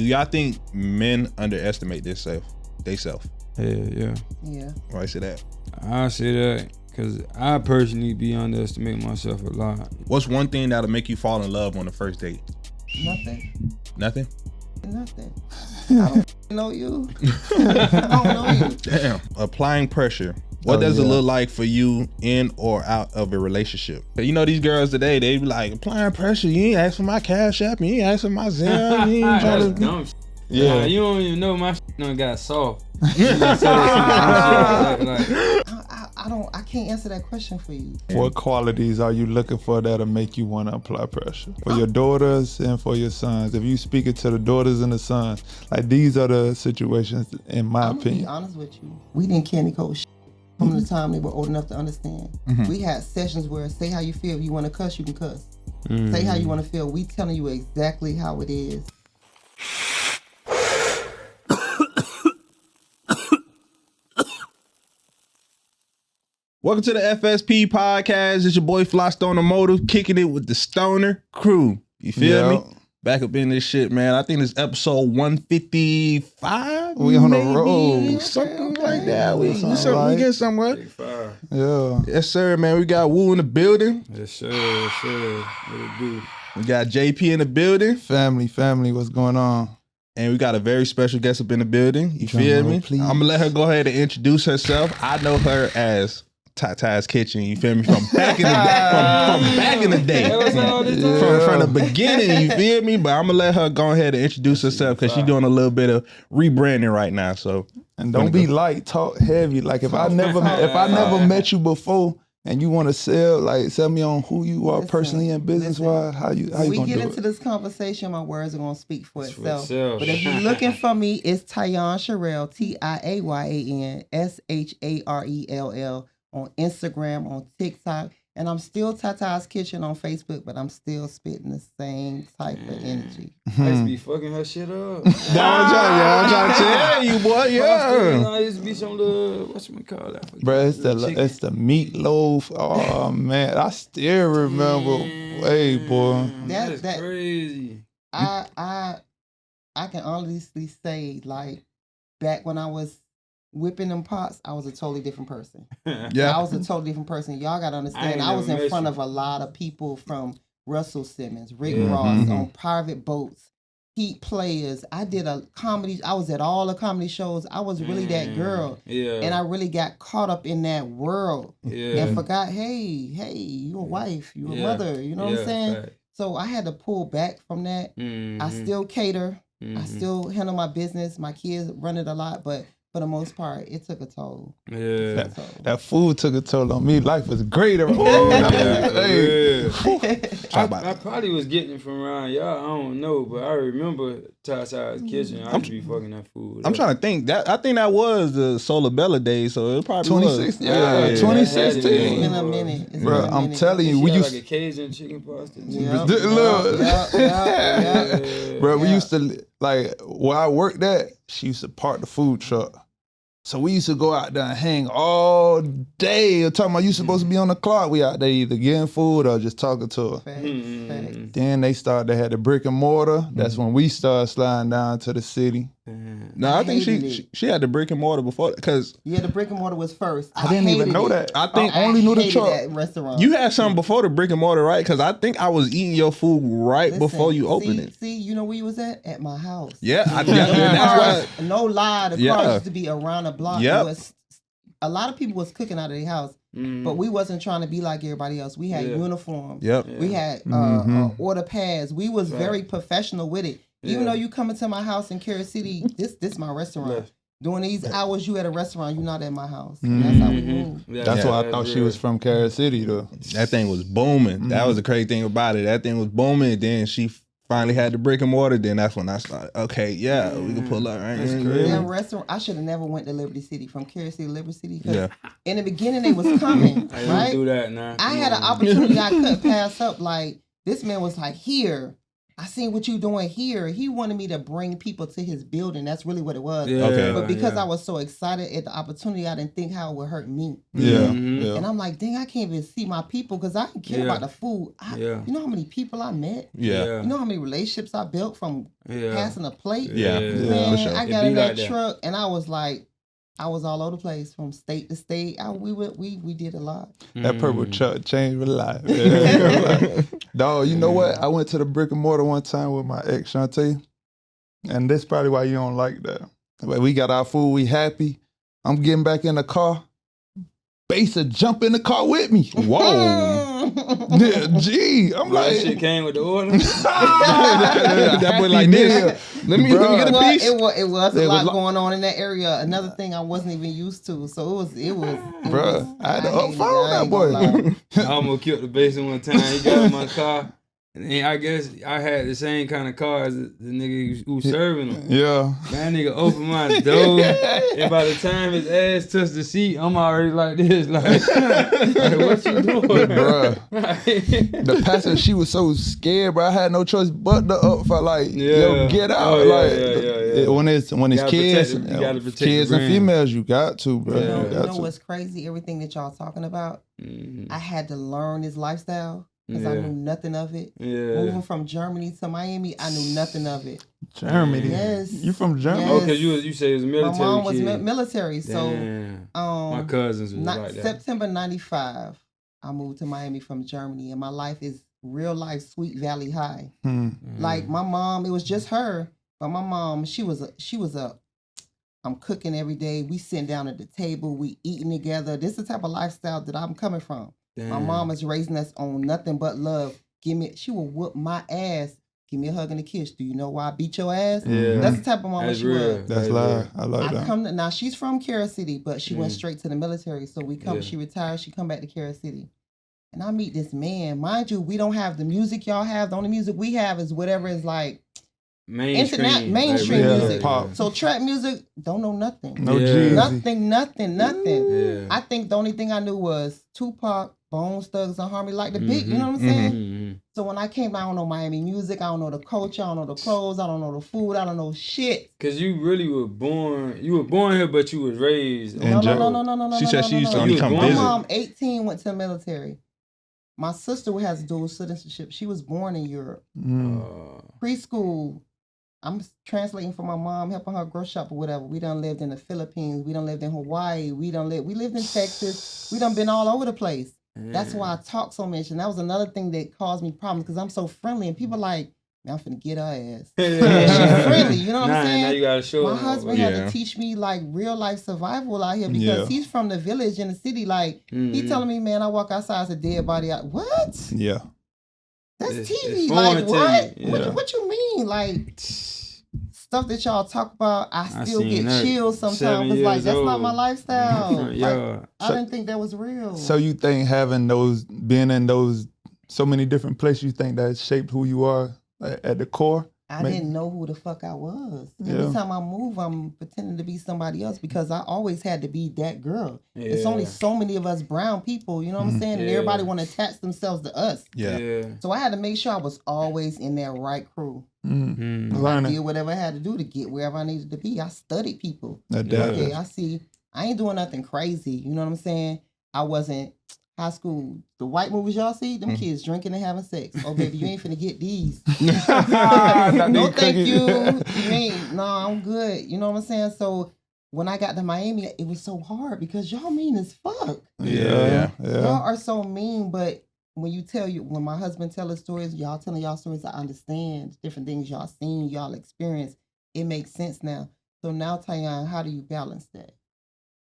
Do y'all think men underestimate themselves? Yeah. Why I say that? I say that because I personally be underestimating myself a lot. What's one thing that'll make you fall in love on the first date? Nothing. Nothing? Nothing. I don't know you. I don't know you. Damn. Applying pressure. What does it look like for you in or out of a relationship? You know these girls today, they be like, applying pressure, you ain't ask for my Cash App, you ain't ask for my Zelle, you ain't trying to... Dumb shit. Yeah. Nah, you don't even know my shit done got soft. I can't answer that question for you. What qualities are you looking for that'll make you want to apply pressure? For your daughters and for your sons. If you speak it to the daughters and the sons, like these are the situations, in my I'm opinion. gonna be honest with you. We didn't candy coat shit from the time they were old enough to understand. We had sessions where say how you feel. If you want to cuss, you can cuss. Say how you want to feel. We telling you exactly how it is. Welcome to the FSP podcast. It's your boy Flystoner Motive, kicking it with the Stoner crew. You feel me? Back up in this shit, man. I think it's episode 155. We on the road. Something like that. We get somewhere. Yeah. Yes, sir, man. We got Woo in the building. Yes, sir. What it do? We got JP in the building. Family, what's going on? And we got a very special guest up in the building. You feel me? Please. I'm gonna let her go ahead and introduce herself. I know her as Tata's Kitchen, you feel me? From back in the day. From the beginning, you feel me? But I'm gonna let her go ahead and introduce herself because she's doing a little bit of rebranding right now. So and don't be light, talk heavy. Like if I never met you before and you want to sell me on who you are personally and business wise, how you gonna do it? We get into this conversation, my words are gonna speak for itself. But if you're looking for me, it's Tiayan Sharell, Tiayan Sharell on Instagram, on TikTok. And I'm still Tata's Kitchen on Facebook, but I'm still spitting the same type of energy. I used to be fucking her shit up. I'm trying to tell you, boy. Yeah. I used to be some little, whatchamacall that? Bro, it's the meatloaf. Oh man, I still remember. Hey, boy. That's crazy. I can honestly say, like, back when I was whipping them pots, I was a totally different person. Yeah. I was a totally different person. Y'all gotta understand, I was in front of a lot of people from Russell Simmons, Rick Ross, on private boats, Heat Players. I did a comedy, I was at all the comedy shows. I was really that girl. Yeah. And I really got caught up in that world. Yeah. And forgot, hey, you a wife, you a mother, you know what I'm saying? Right. So I had to pull back from that. I still cater. I still handle my business. My kids run it a lot, but for the most part, it took a toll. Yeah. That food took a toll on me. Life was great. I probably was getting it from around y'all. I don't know, but I remember Tata's Kitchen. I used to be fucking that food. I'm trying to think. I think that was the Solar Bella days, so it probably 2016. Yeah, 2016. It's been a minute. Bro, I'm telling you, we used like a Cajun chicken pasta. Bro, we used to, like, where I worked at, she used to park the food truck. So we used to go out there and hang all day. Talking about you supposed to be on the clock. We out there either getting food or just talking to her. Then they had the brick and mortar. That's when we started sliding down to the city. No, I think she had the brick and mortar before, because the brick and mortar was first. I didn't even know that. I think I only knew the truck. That restaurant. You had something before the brick and mortar, right? Because I think I was eating your food before you opened it. See, you know where you was at? At my house. Yeah, that's why. No lie, the cars used to be around the block. Yep. A lot of people was cooking out of their house, but we wasn't trying to be like everybody else. We had uniforms. Yep. We had order pads. We was very professional with it. Even though you come into my house in Carol City, this my restaurant. During these hours you at a restaurant, you not at my house. That's how we move. That's why I thought she was from Carol City, though. That thing was booming. That was the crazy thing about it. That thing was booming. Then she finally had the brick and mortar. Then that's when I started. Okay, we can pull up. Right? That restaurant, I should have never went to Liberty City, from Carol City to Liberty City. Because in the beginning they was coming. I didn't do that now. I had an opportunity I couldn't pass up. Like, this man was like, here. I seen what you doing here. He wanted me to bring people to his building. That's really what it was. Yeah, Okay. But because I was so excited at the opportunity, I didn't think how it would hurt me. Yeah. And I'm like, dang, I can't even see my people because I didn't care about the food. You know how many people I met? Yeah. You know how many relationships I built from passing a plate? Yeah. Man, for sure. I got in that truck and I was like, I was all over the place from state to state. We did a lot. That purple truck changed my life. Yeah. Dog, you know what? I went to the brick and mortar one time with my ex, Shantae. And that's probably why you don't like that. But we got our food, we happy. I'm getting back in the car. Basa jump in the car with me. Whoa. Yeah, gee. I'm like. That shit came with the order. That boy like this. Let me get a piece. It was a lot going on in that area. Another thing I wasn't even used to. So it was. Bruh, I had to upfire that boy. I almost killed the basin one time. He got in my car. And I guess I had the same kind of car as the nigga who was serving him. Yeah. Man, that nigga opened my door, and by the time his ass touched the seat, I'm already like this, like what you doing? Bruh. The passenger, she was so scared, bro. I had no choice but to up for like, yo, get out. When it's kids, kids and females, you got to, bro. You know what's crazy? Everything that y'all talking about, I had to learn this lifestyle. Because I knew nothing of it. Moving from Germany to Miami, I knew nothing of it. Germany? Yes. You from Germany? Yes. Oh, because you say it was military. My mom was military. So my cousins was like that. September 95, I moved to Miami from Germany. And my life is real life Sweet Valley High. Like my mom, it was just her. But my mom, she was a I'm cooking every day. We sitting down at the table. We eating together. This is the type of lifestyle that I'm coming from. Damn. My mom is raising us on nothing but love. She will whoop my ass. Give me a hug and a kiss. Do you know why I beat your ass? Yeah. That's the type of mama she was. That's live. I like that. Now she's from Carol City, but she went straight to the military. So we come. She retired. She come back to Carol City, and I meet this man. Mind you, we don't have the music y'all have. The only music we have is whatever is like mainstream music. Pop. So trap music, don't know nothing. Nothing. Yeah. I think the only thing I knew was Tupac, Bone Thugs and Harmony, like the beat. You know what I'm saying? So when I came, I don't know Miami music. I don't know the culture. I don't know the clothes. I don't know the food. I don't know shit. Cause you really were born. You were born here, but you was raised. No. She said she used to only come visit. My mom, 18, went to the military. My sister has dual citizenship. She was born in Europe. Preschool. I'm translating for my mom, helping her grocery shop or whatever. We done lived in the Philippines. We done lived in Hawaii. We lived in Texas. We done been all over the place. That's why I talk so much. And that was another thing that caused me problems because I'm so friendly. And people like, man, I'm finna get her ass. She's friendly, you know what I'm saying? Now you gotta show my husband had to teach me like real life survival out here because he's from the village in the city. Like, he telling me, man, I walk outside, it's a dead body out. What? Yeah. That's TV. Like, what? What you mean? Like, stuff that y'all talk about, I still get chills sometimes. It's like, that's not my lifestyle. I didn't think that was real. So you think being in those so many different places, you think that shaped who you are at the core? I didn't know who the fuck I was. Every time I move, I'm pretending to be somebody else because I always had to be that girl. It's only so many of us brown people, you know what I'm saying? And everybody want to attach themselves to us. So I had to make sure I was always in that right crew. I did whatever I had to do to get wherever I needed to be. I studied people. Okay, I ain't doing nothing crazy. You know what I'm saying? I wasn't high school. The white movies y'all see, them kids drinking and having sex. Oh, baby, you ain't finna get these. No, thank you. No, I'm good. You know what I'm saying? So when I got to Miami, it was so hard because y'all mean as fuck. Y'all are so mean, but when my husband tell his stories, y'all telling y'all stories, I understand different things y'all seen, y'all experienced. It makes sense now. So now, Tiayan, how do you balance that?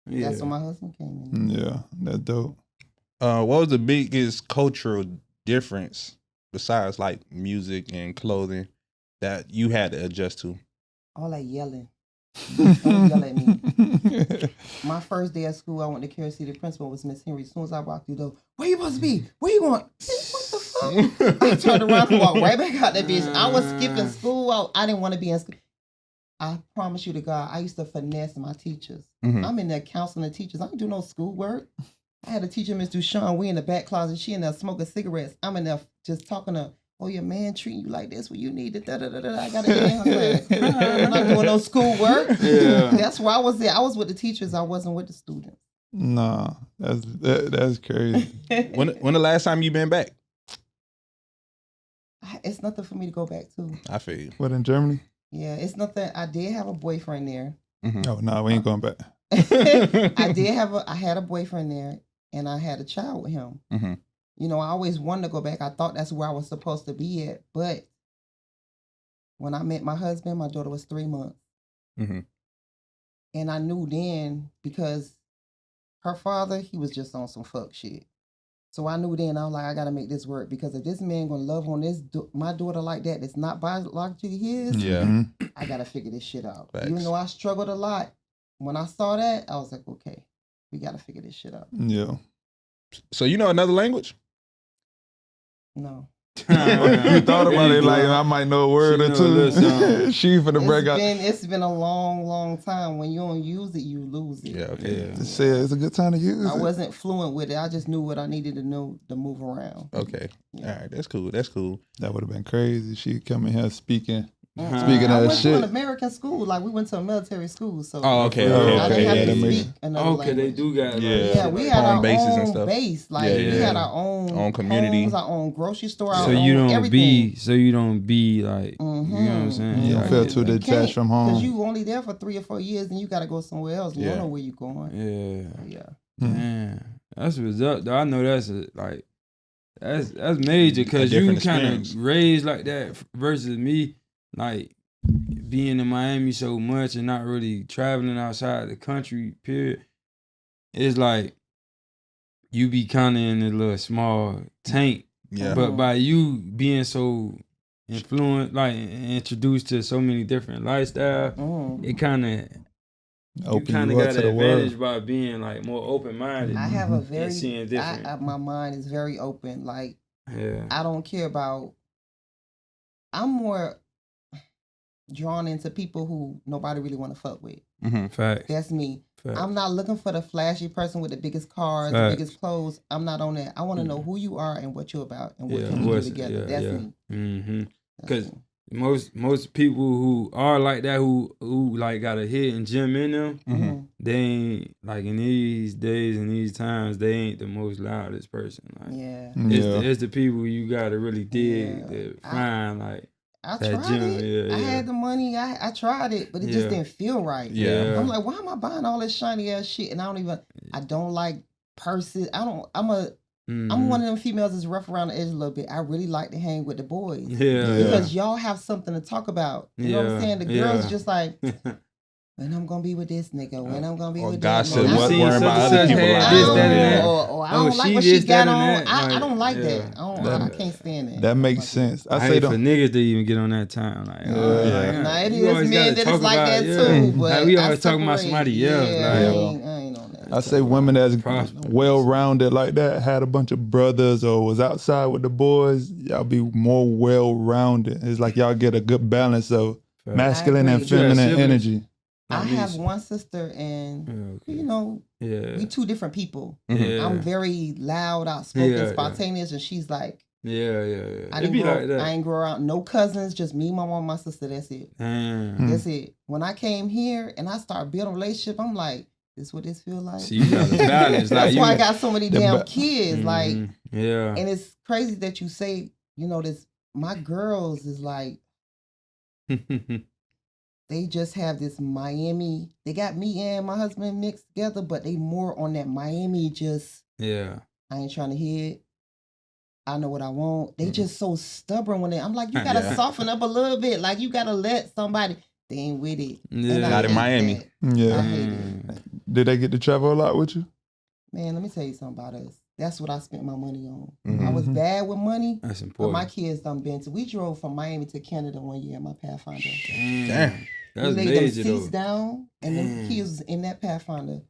That's when my husband came in. Yeah, that's dope. What was the biggest cultural difference besides like music and clothing that you had to adjust to? All that yelling. Don't yell at me. My first day at school, I went to Carol City. The principal was Miss Henry. As soon as I walked through the door, where you supposed to be? Where you going? What the fuck? I turned around and walked right back out that bitch. I was skipping school. I didn't want to be in school. I promise you to God, I used to finesse my teachers. I'm in there counseling the teachers. I don't do no schoolwork. I had a teacher, Miss Dushan. We in the back closet. She in there smoking cigarettes. I'm in there just talking to oh, your man treating you like this, well, you need to da-da-da-da. I got to get in her class. I'm not doing no schoolwork. Yeah. That's why I was there. I was with the teachers. I wasn't with the students. Nah, that's crazy. When the last time you been back? It's nothing for me to go back to. I feel you. What, in Germany? Yeah, it's nothing. I did have a boyfriend there. Oh, no, we ain't going back. I had a boyfriend there, and I had a child with him. Mm-hmm. You know, I always wanted to go back. I thought that's where I was supposed to be at. But when I met my husband, my daughter was 3 months. Mm-hmm. And I knew then, because her father, he was just on some fuck shit. So I knew then, I was like, I got to make this work. Because if this man going to love on my daughter like that, that's not biologically his, Yeah. I got to figure this shit out. Facts. Even though I struggled a lot, when I saw that, I was like, okay, we got to figure this shit out. Yeah. So you know another language? No. You thought about it like, I might know a word or two. She for the break out. It's been a long, long time. When you don't use it, you lose it. Yeah, okay. Just say it's a good time to use it. I wasn't fluent with it. I just knew what I needed to know to move around. Okay. Yeah. All right, that's cool. That's cool. That would have been crazy. She come in here speaking I of went shit. to an American school. Like, we went to a military school. So Oh, okay. I Okay. didn't have Yeah, to that makes speak another Okay, they language. do got Yeah, we had home our bases and own stuff. base. Like, Yeah, we yeah. had our own community. homes, our own grocery store, our So own you don't everything. be like, you know what I'm saying? You don't feel too detached from home. Because you only there for 3 or 4 years, and you got to go somewhere else. You Yeah. don't know where you're going. Yeah. Yeah. Man, that's what's up. Though. I know that's that's major because you different kind experience. of raised like that versus me, like being in Miami so much and not really traveling outside the country. Period. It's like you be kind of in a little small tank, Yeah. but by you being so influenced, like introduced to so many different lifestyles, it kind of. You kind of got an advantage by being like more open minded. I have a very seeing different. my mind is very open. Like, Yeah. I don't care about. I'm more drawn into people who nobody really want to fuck with. Mm-hmm. Facts. That's me. Facts. I'm not looking for the flashy person with the biggest cars, the Facts. biggest clothes. I'm not on that. I want to know who you are and what you're about and what can we do what's- together. That's me. Mm-hmm. That's Because me. most people who are like that, who like got a hidden gem in them, Mm-hmm. they ain't like in these days and these times, they ain't the most loudest person. Like, Yeah. it's the people you gotta really dig Yeah. to find like. I That tried gym, it. yeah, I yeah. had the money. I tried it, but it just Yeah. didn't feel right. Yeah. I'm like, why am I buying all this shiny ass shit? And I don't like purses. I'm one of them females that's rough around the edge a little bit. I really like to hang with the boys. Yeah. Because y'all have something to talk about. You know what I'm Yeah, saying? The girls yeah. just like, when I'm gonna be with this nigga, when I'm gonna be Or with gossip, that nigga. what seen worrying about such other and people such lives. had this, that, and that. Or I don't Oh, like she what this, she got that, on. and that. I don't like Yeah. that. I can't stand that. That makes sense. I I say hate for don't. niggas to even get on that time. Like, Nah, it you is always men gotta that talk is like about- that yeah. too. But Like, we I always talking about separate. somebody else. Yeah, Like, I ain't on that. I say women that's Prosperous. well-rounded like that, had a bunch of brothers or was outside with the boys, y'all be more well-rounded. It's like y'all get a good balance of masculine and agree. You got feminine siblings? energy. I At have least. one sister, and Okay. you know, Yeah. we two different people. Yeah. I'm very loud, outspoken, Yeah, yeah. spontaneous, and she's like, Yeah. I It didn't be grow. like that. I ain't grow around no cousins, just me, my mom, my sister. That's it. Damn. That's it. When I came here and I started building a relationship, I'm like, this what this feel like. So you got a balance. Like, That's you why I got so many damn ba- kids. Like, yeah. and it's crazy that you say, you know, this. My girls is like, they just have this Miami. They got me and my husband mixed together, but they more on that Miami. Just Yeah. I ain't trying to hear it. I know what I want. They just so stubborn when I'm like, you gotta Yeah. soften up a little bit. Like, you gotta let somebody. They ain't with it. Yeah. And I Not in hate Miami. that. I Yeah. hate it. Did they get to travel a lot with you? Man, let me tell you something about us. That's what I spent my money on. Mhm. I was bad with money, That's but important. my kids done been to. We drove from Miami to Canada one year in my Pathfinder. Damn. That's we laid major them seats though. down, and them Damn. kids was in that Pathfinder.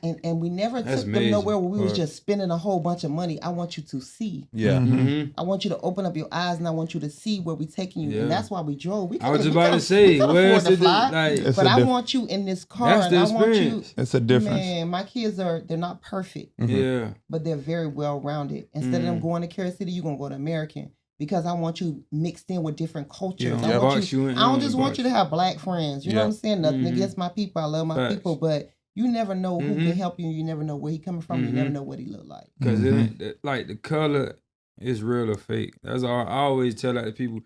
And we never That's took major. them nowhere where we was Right. just spending a whole bunch of money. I want you to see. Yeah. Mm-hmm. I want you to open up your eyes, and I want you to see where we taking you. Yeah. And that's why we drove. We I was couldn't- about we to say, couldn't where's afford to the fly, like? It's but a I diff- want you in this car, That's and the I want you. experience. It's a difference. Man, my kids they're not perfect, Mhm. Yeah. but they're very well rounded. Instead of them going to Carol City, you're gonna go to American. because I want you mixed in with different cultures. Yeah, I don't just want you to have black friends. You know what I'm saying? Nothing against my people. I love my people, but you never know who can help you. You never know where he coming from. You never know what he look like. Because it ain't like the color is real or fake. That's all I always tell like the people.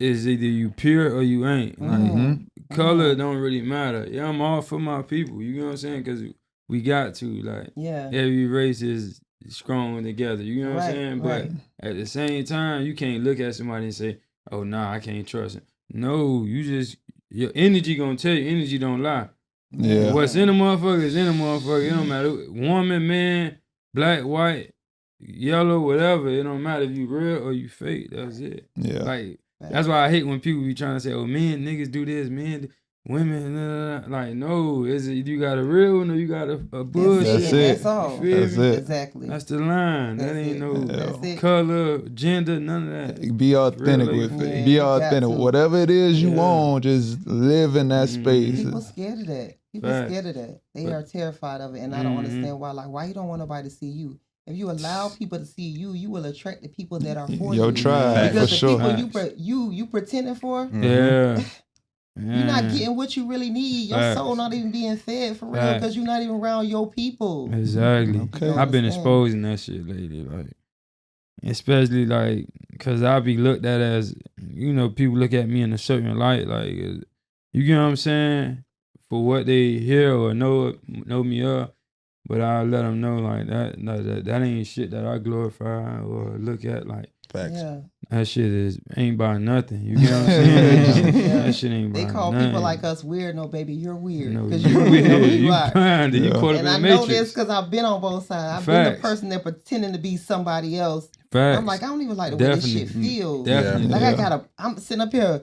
Is either you pure or you ain't. Like color don't really matter. Yeah, I'm all for my people. You know what I'm saying? Because we got to like. Every race is strong together. You know what I'm saying? But at the same time, you can't look at somebody and say, "Oh, nah, I can't trust him." No, your energy gonna tell you. Energy don't lie. Yeah. What's in the motherfucker is in the motherfucker. It don't matter. Woman, man, black, white, yellow, whatever. It don't matter if you real or you fake. That's it. Yeah. Like that's why I hate when people be trying to say, "Oh, men, niggas do this, men, women." Like, no, is it you got a real one or you got a bullshit? That's it. That's all. That's it. Exactly. That's the line. That's that ain't no That's color, gender, none of that. Be authentic Real with life. it. Be authentic. Whatever it is you want, just live in that space. People scared of that. People scared of that. They are terrified of it, and I don't understand why. Like, why you don't want nobody to see you? If you allow people to see you, you will attract the people that are for you. Your tribe, because for the sure. people you pretending for, Yeah. you're not getting what you really need. Your soul not even being fed for real because you're not even around your people. Exactly. Okay. I've been exposing that shit lately, like, especially like, cause I be looked at as, you know, people look at me in a certain light, like, you get what I'm saying, for what they hear or know me of. But I let them know like that ain't shit that I glorify or look at like. Facts. Yeah. That shit ain't by nothing. You get what I'm saying? That shit ain't by nothing. They call nothing. people like us weird. No, baby, you're weird. No, Because you weird. You are. blind. You caught up in and I the know matrix. this because I've been on both sides. I've been the person that pretending to be somebody else. Facts. I'm like, I don't even like the way this shit feels. Definitely. Like I'm sitting up here.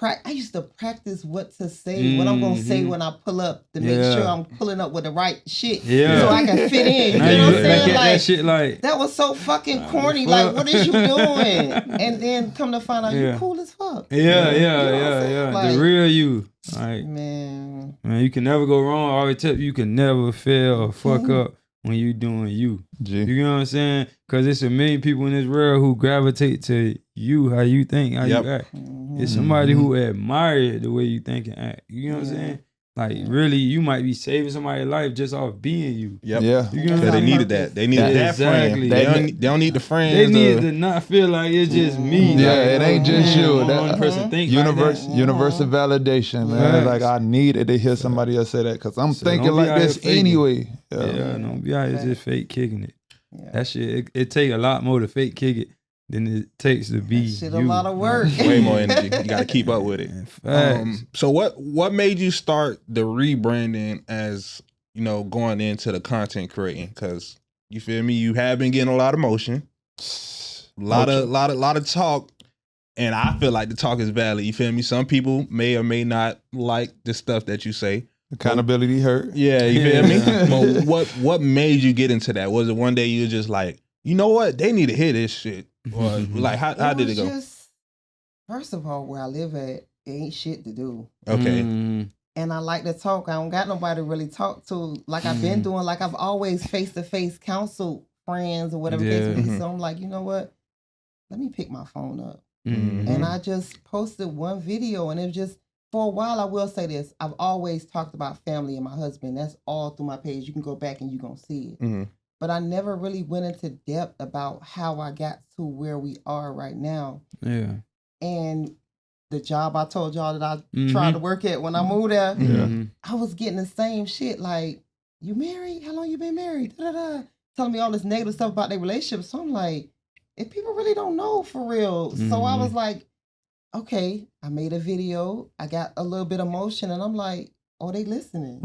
I used to practice what to say, what I'm gonna say when I pull up to make sure I'm pulling up with the right shit, so I can fit in. You know what I'm saying? Like that shit, like that was so fucking corny. Like, what is you doing? And then come to find out, you cool as fuck. Yeah. Like, the real you, like man, you can never go wrong. I always tell you can never fail or fuck up when you doing you. You know what I'm saying? Because it's a million people in this world who gravitate to you, how you think, how you act. It's somebody who admire the way you think and act. You know what I'm saying? Like, really, you might be saving somebody's life just off being you. Yeah. You know Because they needed that. They needed that friend. They don't need the friends. They need to not feel like it's just me. Yeah, like, it ain't just you. One person think universe, like that. universal validation, man. Like, I needed to hear somebody else say that because I'm thinking like this anyway. Yeah, don't be out here just fake kicking it. That shit, it take a lot more to fake kick it than it takes to be shit you. A lot of work. Way more energy. You got to keep up with it. So what made you start the rebranding as, you know, going into the content creating? Because you feel me, you have been getting a lot of motion, a lot of talk, and I feel like the talk is valid. You feel me? Some people may or may not like the stuff that you say. Accountability hurt. Yeah, you feel me? But what made you get into that? Was it one day you were just like, you know what, they need to hear this shit? Or like how did it go? First of all, where I live at, it ain't shit to do. Okay. And I like to talk. I don't got nobody to really talk to. Like I've been doing, like I've always face-to-face counseled friends or whatever case may be. So I'm like, you know what? Let me pick my phone up. And I just posted one video, and it was just, for a while, I will say this. I've always talked about family and my husband. That's all through my page. You can go back and you're going to see it. But I never really went into depth about how I got to where we are right now. Yeah. And the job I told y'all that I tried to work at when I moved there, I was getting the same shit. Like, you married? How long you been married? Telling me all this negative stuff about their relationship. So I'm like, if people really don't know for real. So I was like, okay, I made a video. I got a little bit of motion, and I'm like, oh, they listening.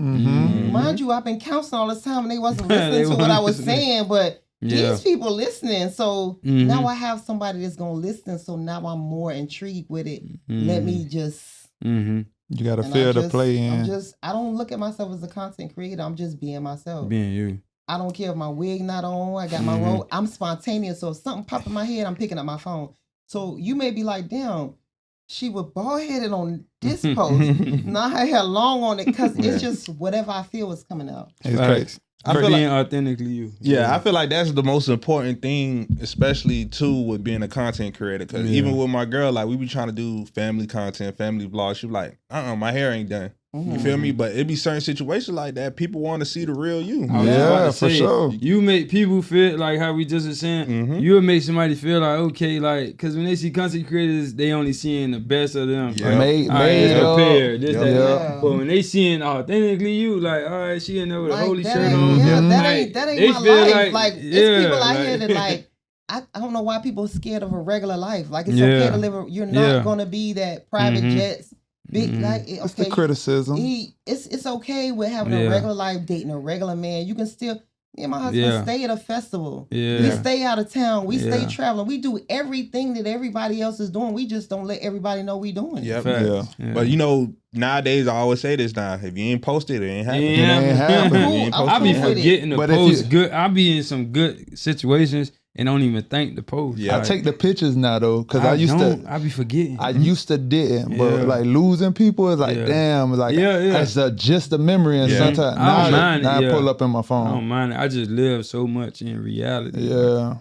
Mind you, I've been counseling all this time, and they wasn't listening to what I was saying, but these people listening. So now I have somebody that's going to listen, so now I'm more intrigued with it. Let me just... You got to feel the play in. I don't look at myself as a content creator. I'm just being myself. Being you. I don't care if my wig not on. I got my robe. I'm spontaneous, so if something pop in my head, I'm picking up my phone. So you may be like, damn, she was bald-headed on this post. Now I had long on it because it's just whatever I feel is coming out. It's I For feel being like, authentically you. yeah, I feel like that's the most important thing, especially too with being a content creator. Because even with my girl, like we be trying to do family content, family vlogs. She be like, my hair ain't done. You feel me? But it be certain situations like that. People want to see the real you. Yeah, for sure. You make people feel like how we just were saying. You'll make somebody feel like, okay, like, because when they see content creators, they only seeing the best of them. Yeah. Made prepared. This, Yep. that, Yeah. that. But when they seeing authentically you, like, all right, she in there with a holy that shirt ain't- on. Yeah, Like, that ain't they my feel life. Like, yeah, it's people out like, here that like. I don't know why people are scared of a regular life. Like, it's okay to live. You're not gonna be that private jets. Big like okay, It's the criticism. It's okay with having a regular life, dating a regular man. You can still. Me and my husband stay at a festival. We stay out of town. We stay traveling. We do everything that everybody else is doing. We just don't let everybody know we doing. Yep. Yeah. But you know, nowadays I always say this now: if you ain't posted, it ain't happening. It ain't happening. I be forgetting to But post good. I be in some good situations and don't even think to post. Yeah. I take the pictures now though, because I used to. I be forgetting. I used to didn't, but like losing people is like damn, like it's just a memory, and sometimes now I pull up in my phone. I don't mind it. I just live so much in reality. Yeah,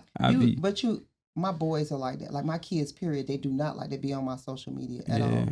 my boys are like that. Like my kids, period. They do not like to be on my social media at all.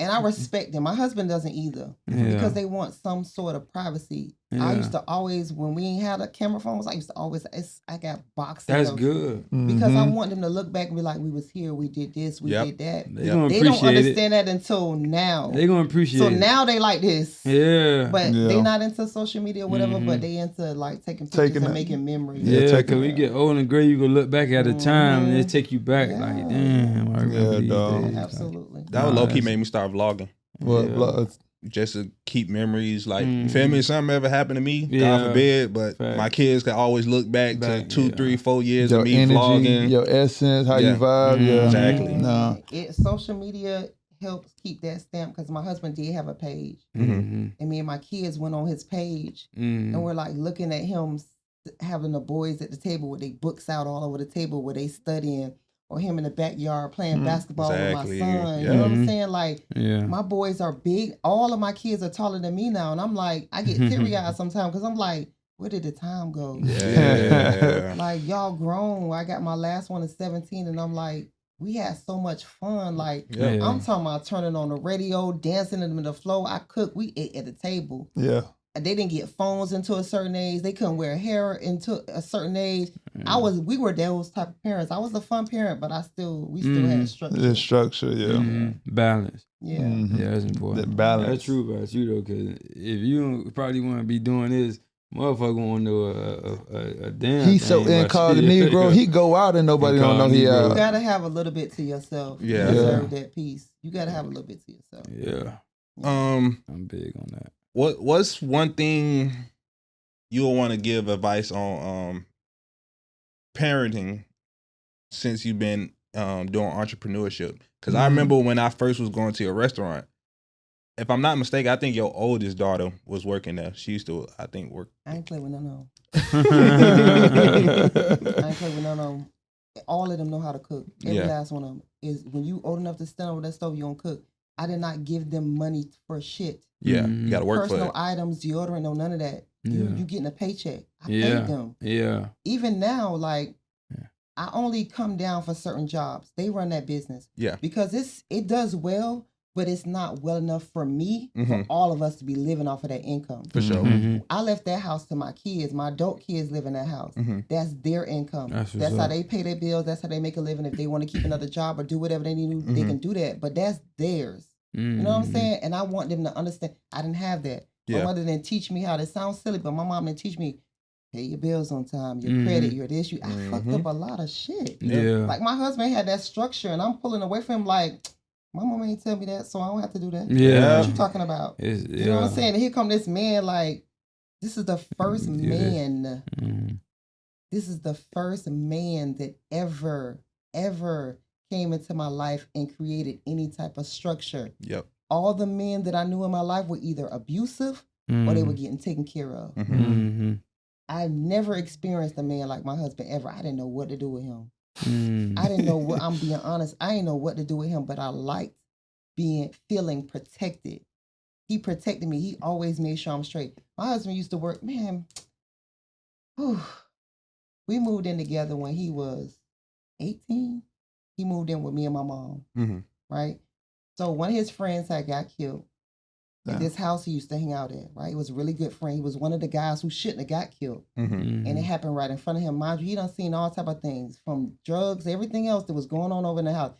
And I respect them. My husband doesn't either because they want some sort of privacy. I used to always, when we ain't had a camera phones, I used to always, I got boxes. That's good. Because I want them to look back and be like, we was here, we did this, we did that. They don't understand that until now. They gonna appreciate it. So now they like this. Yeah. But they not into social media or whatever, but they into like taking pictures and making memories. Yeah, because we get old and gray, you gonna look back at a time and it take you back like, damn, I remember these days. Absolutely. That would low-key made me start vlogging. What? Just to keep memories, like you feel me. If something ever happened to me, God forbid, but my kids can always look back to 2, 3, 4 years your of me energy, vlogging, your essence, how you vibe. Exactly. No, social media helps keep that stamp because my husband did have a page, and me and my kids went on his page, and we're like looking at him having the boys at the table with their books out all over the table where they studying. Or him in the backyard playing basketball with my son. You know what I'm saying? Like, my boys are big. All of my kids are taller than me now. And I'm like, I get teary-eyed sometimes because I'm like, where did the time go? Yeah. Like, y'all grown. I got my last one at 17 and I'm like, we had so much fun. Like, I'm talking about turning on the radio, dancing in the flow. I cook. We ate at the table. Yeah. They didn't get phones until a certain age. They couldn't wear hair until a certain age. We were those type of parents. I was a fun parent, but we still had structure. The structure, balance. Yeah. Yeah, that's important. The balance. That's true about you though, because if you probably want to be doing this, motherfucker want to know a damn. He's so incognito. He go out and nobody don't know he out. You gotta have a little bit to yourself. Yeah. To deserve that peace. You gotta have a little bit to yourself. Yeah. I'm big on that. What's one thing you'll want to give advice on parenting since you've been doing entrepreneurship? Because I remember when I first was going to a restaurant, if I'm not mistaken, I think your oldest daughter was working there. She used to, I think, work. I ain't play with no. I ain't play with no. All of them know how to cook. Every last one of them is when you old enough to stand over that stove, you don't cook. I did not give them money for shit. Yeah, you got to work Personal for it. items, deodorant, no none of that. You getting a paycheck. I Yeah. paid them. Yeah. Even now, like I only come down for certain jobs. They run that business. Yeah. Because it does well, but it's not well enough for me, for all of us to be living off of that income. For sure. I left that house to my kids. My adult kids live in that house. That's their income. That's how they pay their bills. That's how they make a living. If they want to keep another job or do whatever they need to do, they can do that. But that's theirs. You know what I'm saying? And I want them to understand. I didn't have that. My mother didn't teach me how. That sounds silly, but my mom didn't teach me. Pay your bills on time, your credit, your this, I fucked up a lot of shit. Yeah. Like my husband had that structure and I'm pulling away from him like, my mom ain't tell me that, so I don't have to do that. Yeah. What you talking about? You know what I'm saying? And here come this man like, this is the first man. This is the first man that ever came into my life and created any type of structure. Yep. All the men that I knew in my life were either abusive or they were getting taken care of. I've never experienced a man like my husband ever. I didn't know what to do with him. I didn't know what, I'm being honest, I didn't know what to do with him, but I liked feeling protected. He protected me. He always made sure I'm straight. My husband used to work, man, We moved in together when he was 18. He moved in with me and my mom, right? So one of his friends had got killed at this house he used to hang out at, right? He was a really good friend. He was one of the guys who shouldn't have got killed. And it happened right in front of him. Mind you, he done seen all type of things, from drugs, everything else that was going on over in the house.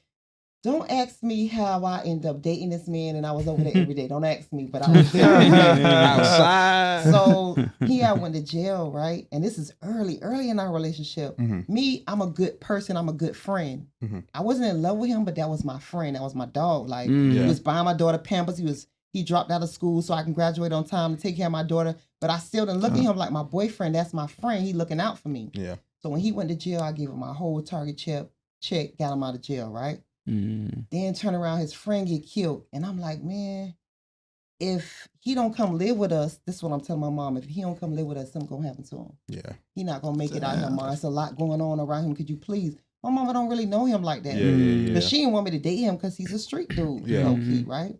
Don't ask me how I ended up dating this man and I was over there every day. Don't ask me, but I was there outside. So he had went to jail, right? And this is early in our relationship. Me, I'm a good person. I'm a good friend. I wasn't in love with him, but that was my friend. That was my dog. Like, he was buying my daughter Pampers. He dropped out of school so I can graduate on time to take care of my daughter. But I still didn't look at him like my boyfriend. That's my friend. He looking out for me. Yeah. So when he went to jail, I gave him my whole Target check, got him out of jail, right? Then turn around, his friend get killed. And I'm like, man, if he don't come live with us, this is what I'm telling my mom, if he don't come live with us, something gonna happen to him. Yeah. He not gonna make it out here, Mom. It's a lot going on around him. Could you please? My mama don't really know him like that. But she didn't want me to date him because he's a street dude, low-key, right?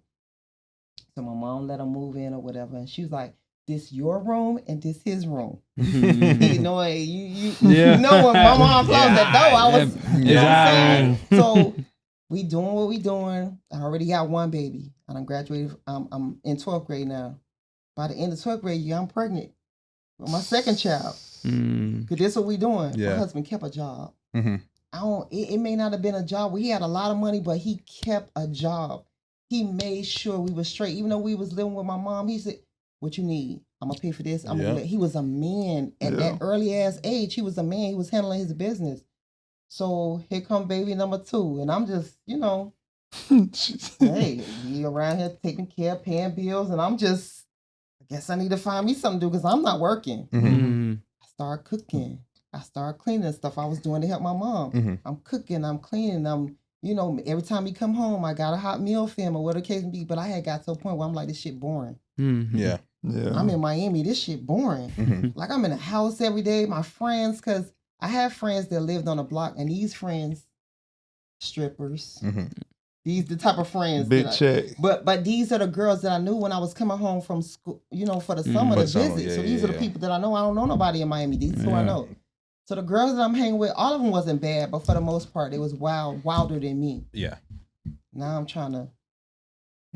So my mom let him move in or whatever. And she was like, this your room and this his room. You know, you know when my mom closed that door, I was, you know what I'm saying? So we doing what we doing. I already got one baby. And I'm graduated. I'm in 12th grade now. By the end of 12th grade year, I'm pregnant with my second child. Because this is what we doing. My husband kept a job. It may not have been a job where he had a lot of money, but he kept a job. He made sure we were straight. Even though we was living with my mom, he said, what you need? I'm gonna pay for this. He was a man at that early ass age. He was a man. He was handling his business. So here come baby number 2. And I'm just, you know, hey, he around here taking care, paying bills. And I'm just, I guess I need to find me something to do because I'm not working. I started cooking. I started cleaning stuff I was doing to help my mom. I'm cooking, I'm cleaning, you know, every time he come home, I got a hot meal for him or whatever the case may be. But I had got to a point where I'm like, this shit boring. I'm in Miami, this shit boring. Like, I'm in a house every day. My friends, because I have friends that lived on the block, and these friends, strippers. These the type of friends. Big check. But these are the girls that I knew when I was coming home from school, you know, for the summer to visit. So these are the people that I know. I don't know nobody in Miami. These are who I know. So the girls that I'm hanging with, all of them wasn't bad, but for the most part, they was wilder than me. Yeah. Now I'm trying to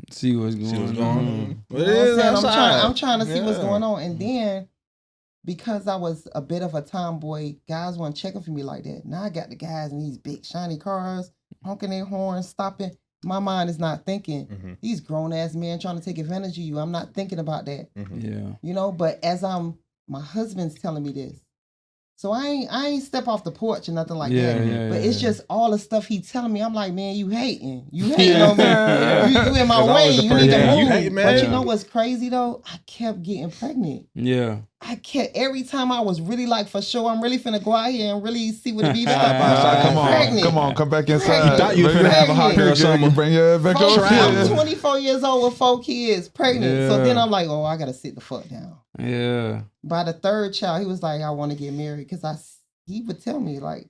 see what's going on. You know what I'm trying to see what's going on. And then, because I was a bit of a tomboy, guys weren't checking for me like that. Now I got the guys in these big shiny cars, honking their horns, stopping. My mind is not thinking, these grown-ass men trying to take advantage of you. I'm not thinking about that. You know, but as my husband's telling me this. So I ain't step off the porch or nothing like that. But it's just all the stuff he telling me. I'm like, man, you hating. You hating on me. You in my way. You need to move. But you know what's crazy though? I kept getting pregnant. I kept, every time I was really like, for sure, I'm really finna go out here and really see what it be like. Come back inside. Thought you finna have a hot girl summer. Bring your back over. I'm 24 years old with 4 kids, pregnant. So then I'm like, oh, I gotta sit the fuck down. By the 3rd child, he was like, I want to get married. Because he would tell me, like,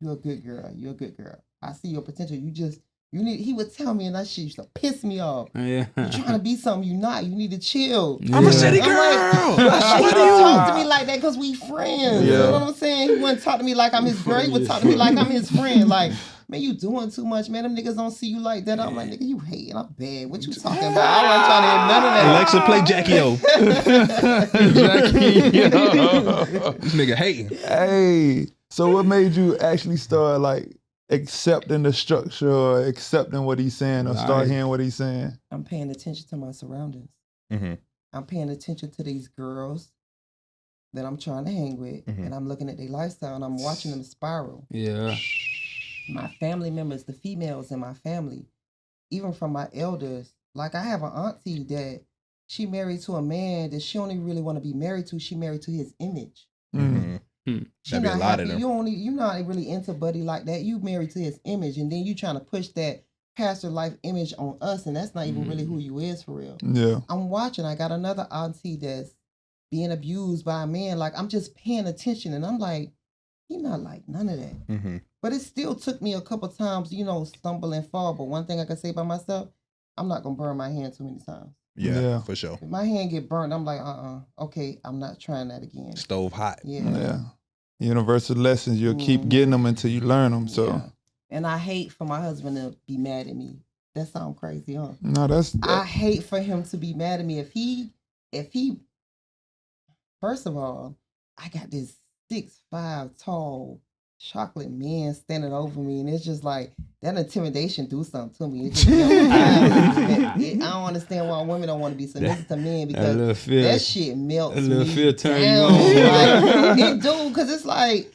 you're a good girl. You're a good girl. I see your potential. He would tell me, and that shit used to piss me off. You're trying to be something you're not. You need to chill. I'm a city girl. Like, he don't talk to me like that because we friends. You know what I'm saying? He wouldn't talk to me like I'm his girl. He would talk to me like I'm his friend. Like, man, you doing too much, man. Them niggas don't see you like that. I'm like, nigga, you hating. I'm bad. What you talking about? I wasn't trying to hear none of that. Alexa, play Jackie O. This nigga hating. Hey, so what made you actually start, like, accepting the structure or accepting what he's saying or start hearing what he's saying? I'm paying attention to my surroundings. I'm paying attention to these girls that I'm trying to hang with, and I'm looking at their lifestyle, and I'm watching them spiral. My family members, the females in my family, even from my elders, like I have an auntie that she married to a man that she only really want to be married to. She married to his image. She not happy. You're not really into buddy like that. You married to his image, and then you trying to push that pastor life image on us, and that's not even really who you is for real. I'm watching. I got another auntie that's being abused by a man. Like, I'm just paying attention, and I'm like, he not like none of that. But it still took me a couple times, you know, stumble and fall. But one thing I can say by myself, I'm not gonna burn my hand too many times. Yeah, for sure. If my hand get burnt, I'm like, okay, I'm not trying that again. Stove hot. Yeah. Universal lessons, you'll keep getting them until you learn them. So, yeah. And I hate for my husband to be mad at me. That sounds crazy, huh? No, I hate for him to be mad at me. If he, first of all, I got this 6'5" tall chocolate man standing over me, and it's just like that intimidation do something to me. It's just, I don't understand why women don't want to be submissive to men, because that shit melts me down. Like, it do, because it's like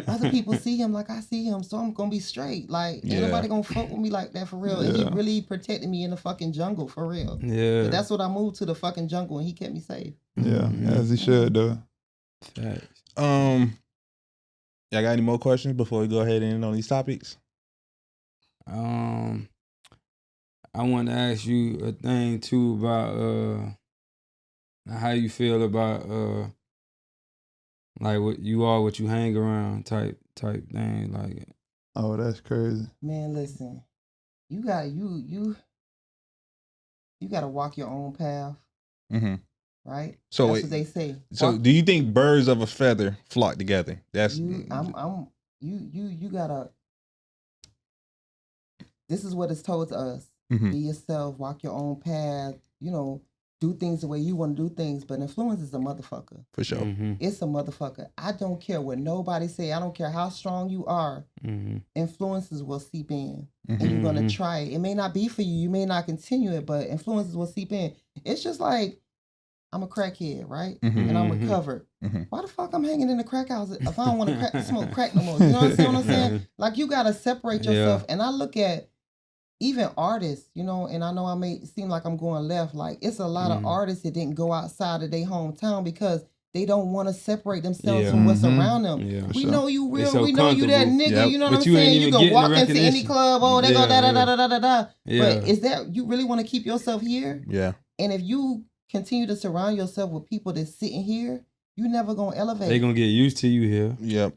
other people see him like I see him, so I'm gonna be straight. Like, ain't nobody gonna fuck with me like that for real. And he really protected me in the fucking jungle for real. Yeah, but that's what I moved to, the fucking jungle, and he kept me safe. Yeah, as he should though. Y'all got any more questions before we go ahead and end on these topics? I want to ask you a thing too about how you feel about like what you hang around type thing, like. Oh, that's crazy. Man, listen, you gotta walk your own path. Mm-hmm. Right? So that's what they say. So do you think birds of a feather flock together? That's you gotta, this is what it's told to us. Mm-hmm. Be yourself, walk your own path, do things the way you want to do things, but influence is a motherfucker. For sure. Mm-hmm. It's a motherfucker. I don't care what nobody say. I don't care how strong you are. Mm-hmm. Influences will seep in. Mm-hmm. And you're going to try it. It may not be for you. You may not continue it, but influences will seep in. It's just like, I'm a crackhead, right? Mm-hmm. And I'm recovered. Mm-hmm. Why the fuck I'm hanging in the crack house if I don't want to smoke crack no more? You know what I'm saying? Like, you got to separate yourself. And I look at even artists, and I know I may seem like I'm going left. Like, it's a lot of artists that didn't go outside of their hometown because they don't want to separate themselves from what's around them. Yeah, we know you real. So we know you that nigga. Yep. You know what I'm saying? You can walk into any club. Oh, they go da-da-da-da-da-da-da. Yeah. But is that, you really want to keep yourself here? Yeah. And if you continue to surround yourself with people that's sitting here, you never going to elevate. They going to get used to you here. Yep.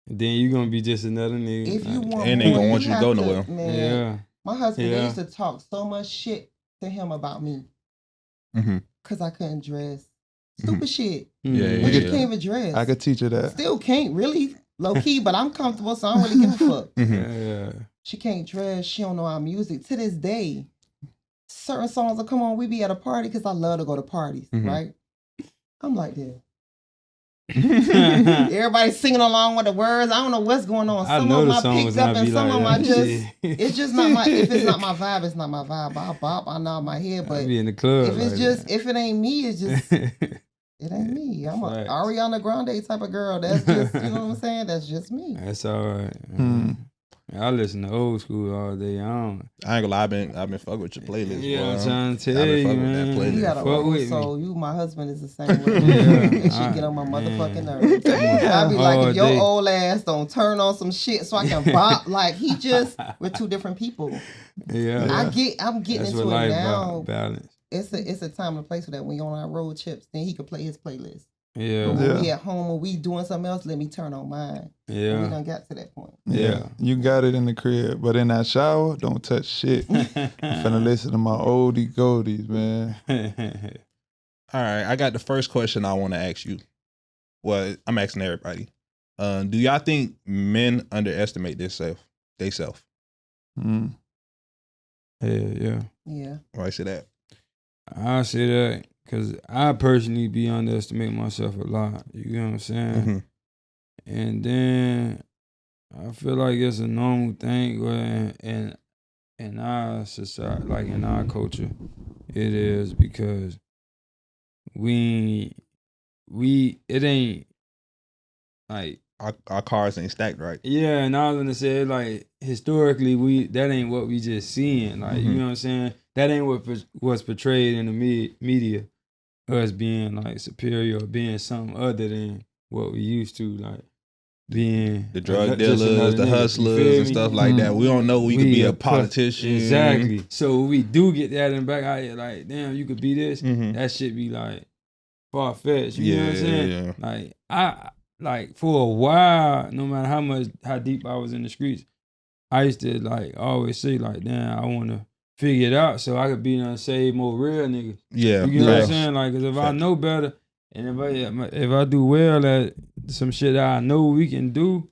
And then you going to be just another nigga. If you want and they going to want you to go nowhere. Man, yeah. My husband, they used to talk so much shit to him about me. Because I couldn't dress. Stupid shit. Yeah, but you can't even dress. I could teach her that. Still can't, really. Low key, but I'm comfortable, so I don't really give a fuck. Yeah. She can't dress. She don't know our music. To this day, certain songs will come on. We be at a party because I love to go to parties, right? I'm like this. Everybody singing along with the words. I don't know what's going on. Some of them I picked up and some of them I just, it's just not my, if it's not my vibe, it's not my vibe. I'll bop, I nod my head, but be in the club if it's just, if it ain't me, it's just, it ain't me. I'm a Ariana Grande type of girl. That's just, you know what I'm saying? That's just me. That's all right. I listen to old school all day. I ain't gonna lie, I've been fucking with your playlist. Yeah, I'm trying to tell you, man. You got a old soul. My husband is the same way. That shit get on my motherfucking nerves. I be like, if your old ass don't turn on some shit so I can bop, like we're two different people. Yeah. I'm getting into it now. Balance. It's a time and place for that. When you're on our road trips, then he could play his playlist. Yeah. But when we at home or we doing something else, let me turn on mine. Yeah. We done got to that point. Yeah. You got it in the crib. But in that shower, don't touch shit. I'm finna listen to my oldie goldies, man. All right. I got the first question I want to ask you. Well, I'm asking everybody. Do y'all think men underestimate themselves? Yeah. Why say that? I say that because I personally be underestimating myself a lot. You know what I'm saying? And then I feel like it's a normal thing where in our society, like in our culture, it is, because it ain't like our cars ain't stacked right. Yeah, and I was gonna say, like, historically that ain't what we just seeing. Like, you know what I'm saying? That ain't what was portrayed in the media, us being like superior or being something other than what we used to, like being the drug dealers, the hustlers and stuff like that. We don't know we could be a politician. Exactly. So we do get that in the back out here, like, damn, you could be this. That shit be like far fetched. You know what I'm saying? Yeah. Like like for a while, no matter how deep I was in the streets, I used to like always say like, damn, I wanna figure it out so I could be done save more real niggas. Yeah. You get what I'm saying? Like, cause if I know better and if I do well at some shit that I know we can do,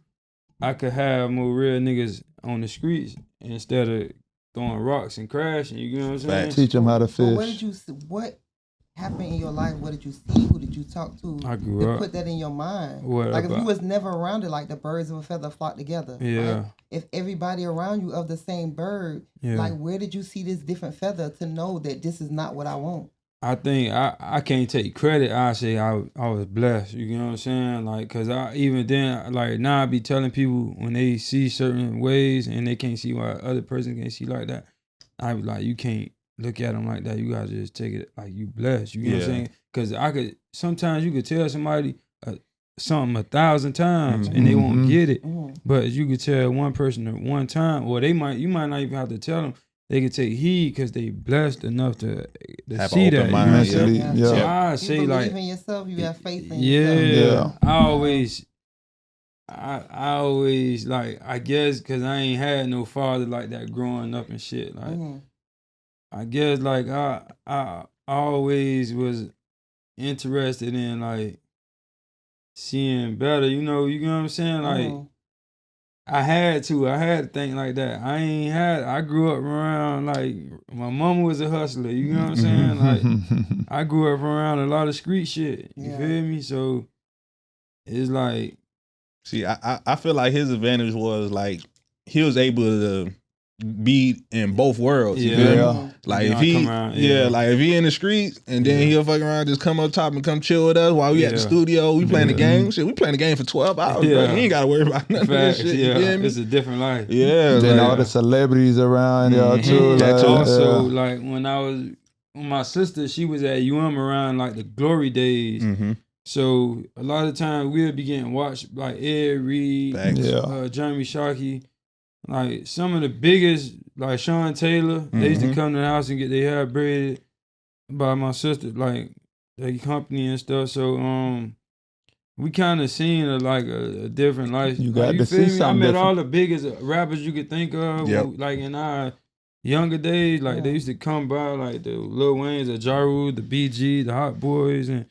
I could have more real niggas on the streets instead of throwing rocks and crashing. You know what I'm saying? Teach them how to fish. But what happened in your life? What did you see? Who did you talk to? I grew up. Put that in your mind. What if you was never around it, like the birds of a feather flock together. Yeah. Right? If everybody around you of the same bird, like where did you see this different feather to know that this is not what I want? I think I can't take credit. I say I was blessed. You know what I'm saying? Like, cause even then, like now I be telling people when they see certain ways and they can't see why other person can't see like that. I be like, you can't look at them like that. You gotta just take it like you blessed. You know what I'm saying? Cause sometimes you could tell somebody something 1,000 times and they won't get it. But you could tell one person at one time, or you might not even have to tell them. They can take heed because they blessed enough to see that. Mind, So I say you like, believe in yourself, you have faith in yourself. I always like, I guess because I ain't had no father like that growing up and shit. Like, I guess like I always was interested in like seeing better. You know what I'm saying? Like. I had to think like that. I grew up around, like, my mama was a hustler, you know what I'm saying? Like, I grew up around a lot of street shit, you feel me? So, it's like. See, I feel like his advantage was, like, he was able to be in both worlds. You feel me? Like if he, like if he in the streets and then he'll fuck around, just come up top and come chill with us while we at the studio. We playing the game. Shit, we playing the game for 12 hours. Bro. You ain't gotta worry about nothing. Facts, shit, it's a different life. Yeah, then all the celebrities around y'all too. Like, also, like when I was with my sister, she was at around like the glory days. So a lot of times we'll be getting watched like Ed Reed, Jeremy Shockey. Like some of the biggest, like Sean Taylor, they used to come to the house and get their hair braided by my sister, like their company and stuff. So we kind of seen a different life. You got to see something. I met different. all the biggest rappers you could think of, like in our younger days. Like they used to come by, like the Lil Waynes, the Ja Rule, the BG, the Hot Boys, and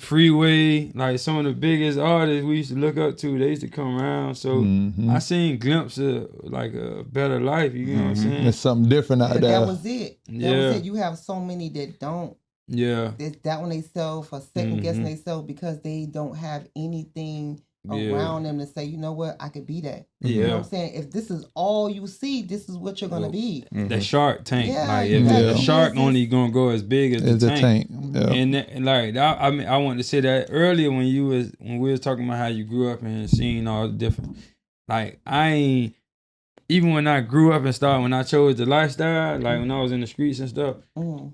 Freeway, like some of the biggest artists we used to look up to, they used to come around. So I seen glimpses of like a better life. You know what I'm saying? There's something different out there. That was it. That was it. You have so many that don't. That when they sell for second guessing they sell because they don't have anything around them to say, you know what, I could be that. You know what I'm saying? If this is all you see, this is what you're gonna be. The Shark Tank. Like if the shark only gonna go as big as the tank. And like I wanted to say that earlier when we was talking about how you grew up and seeing all the different, like even when I grew up and when I chose the lifestyle, like when I was in the streets and stuff,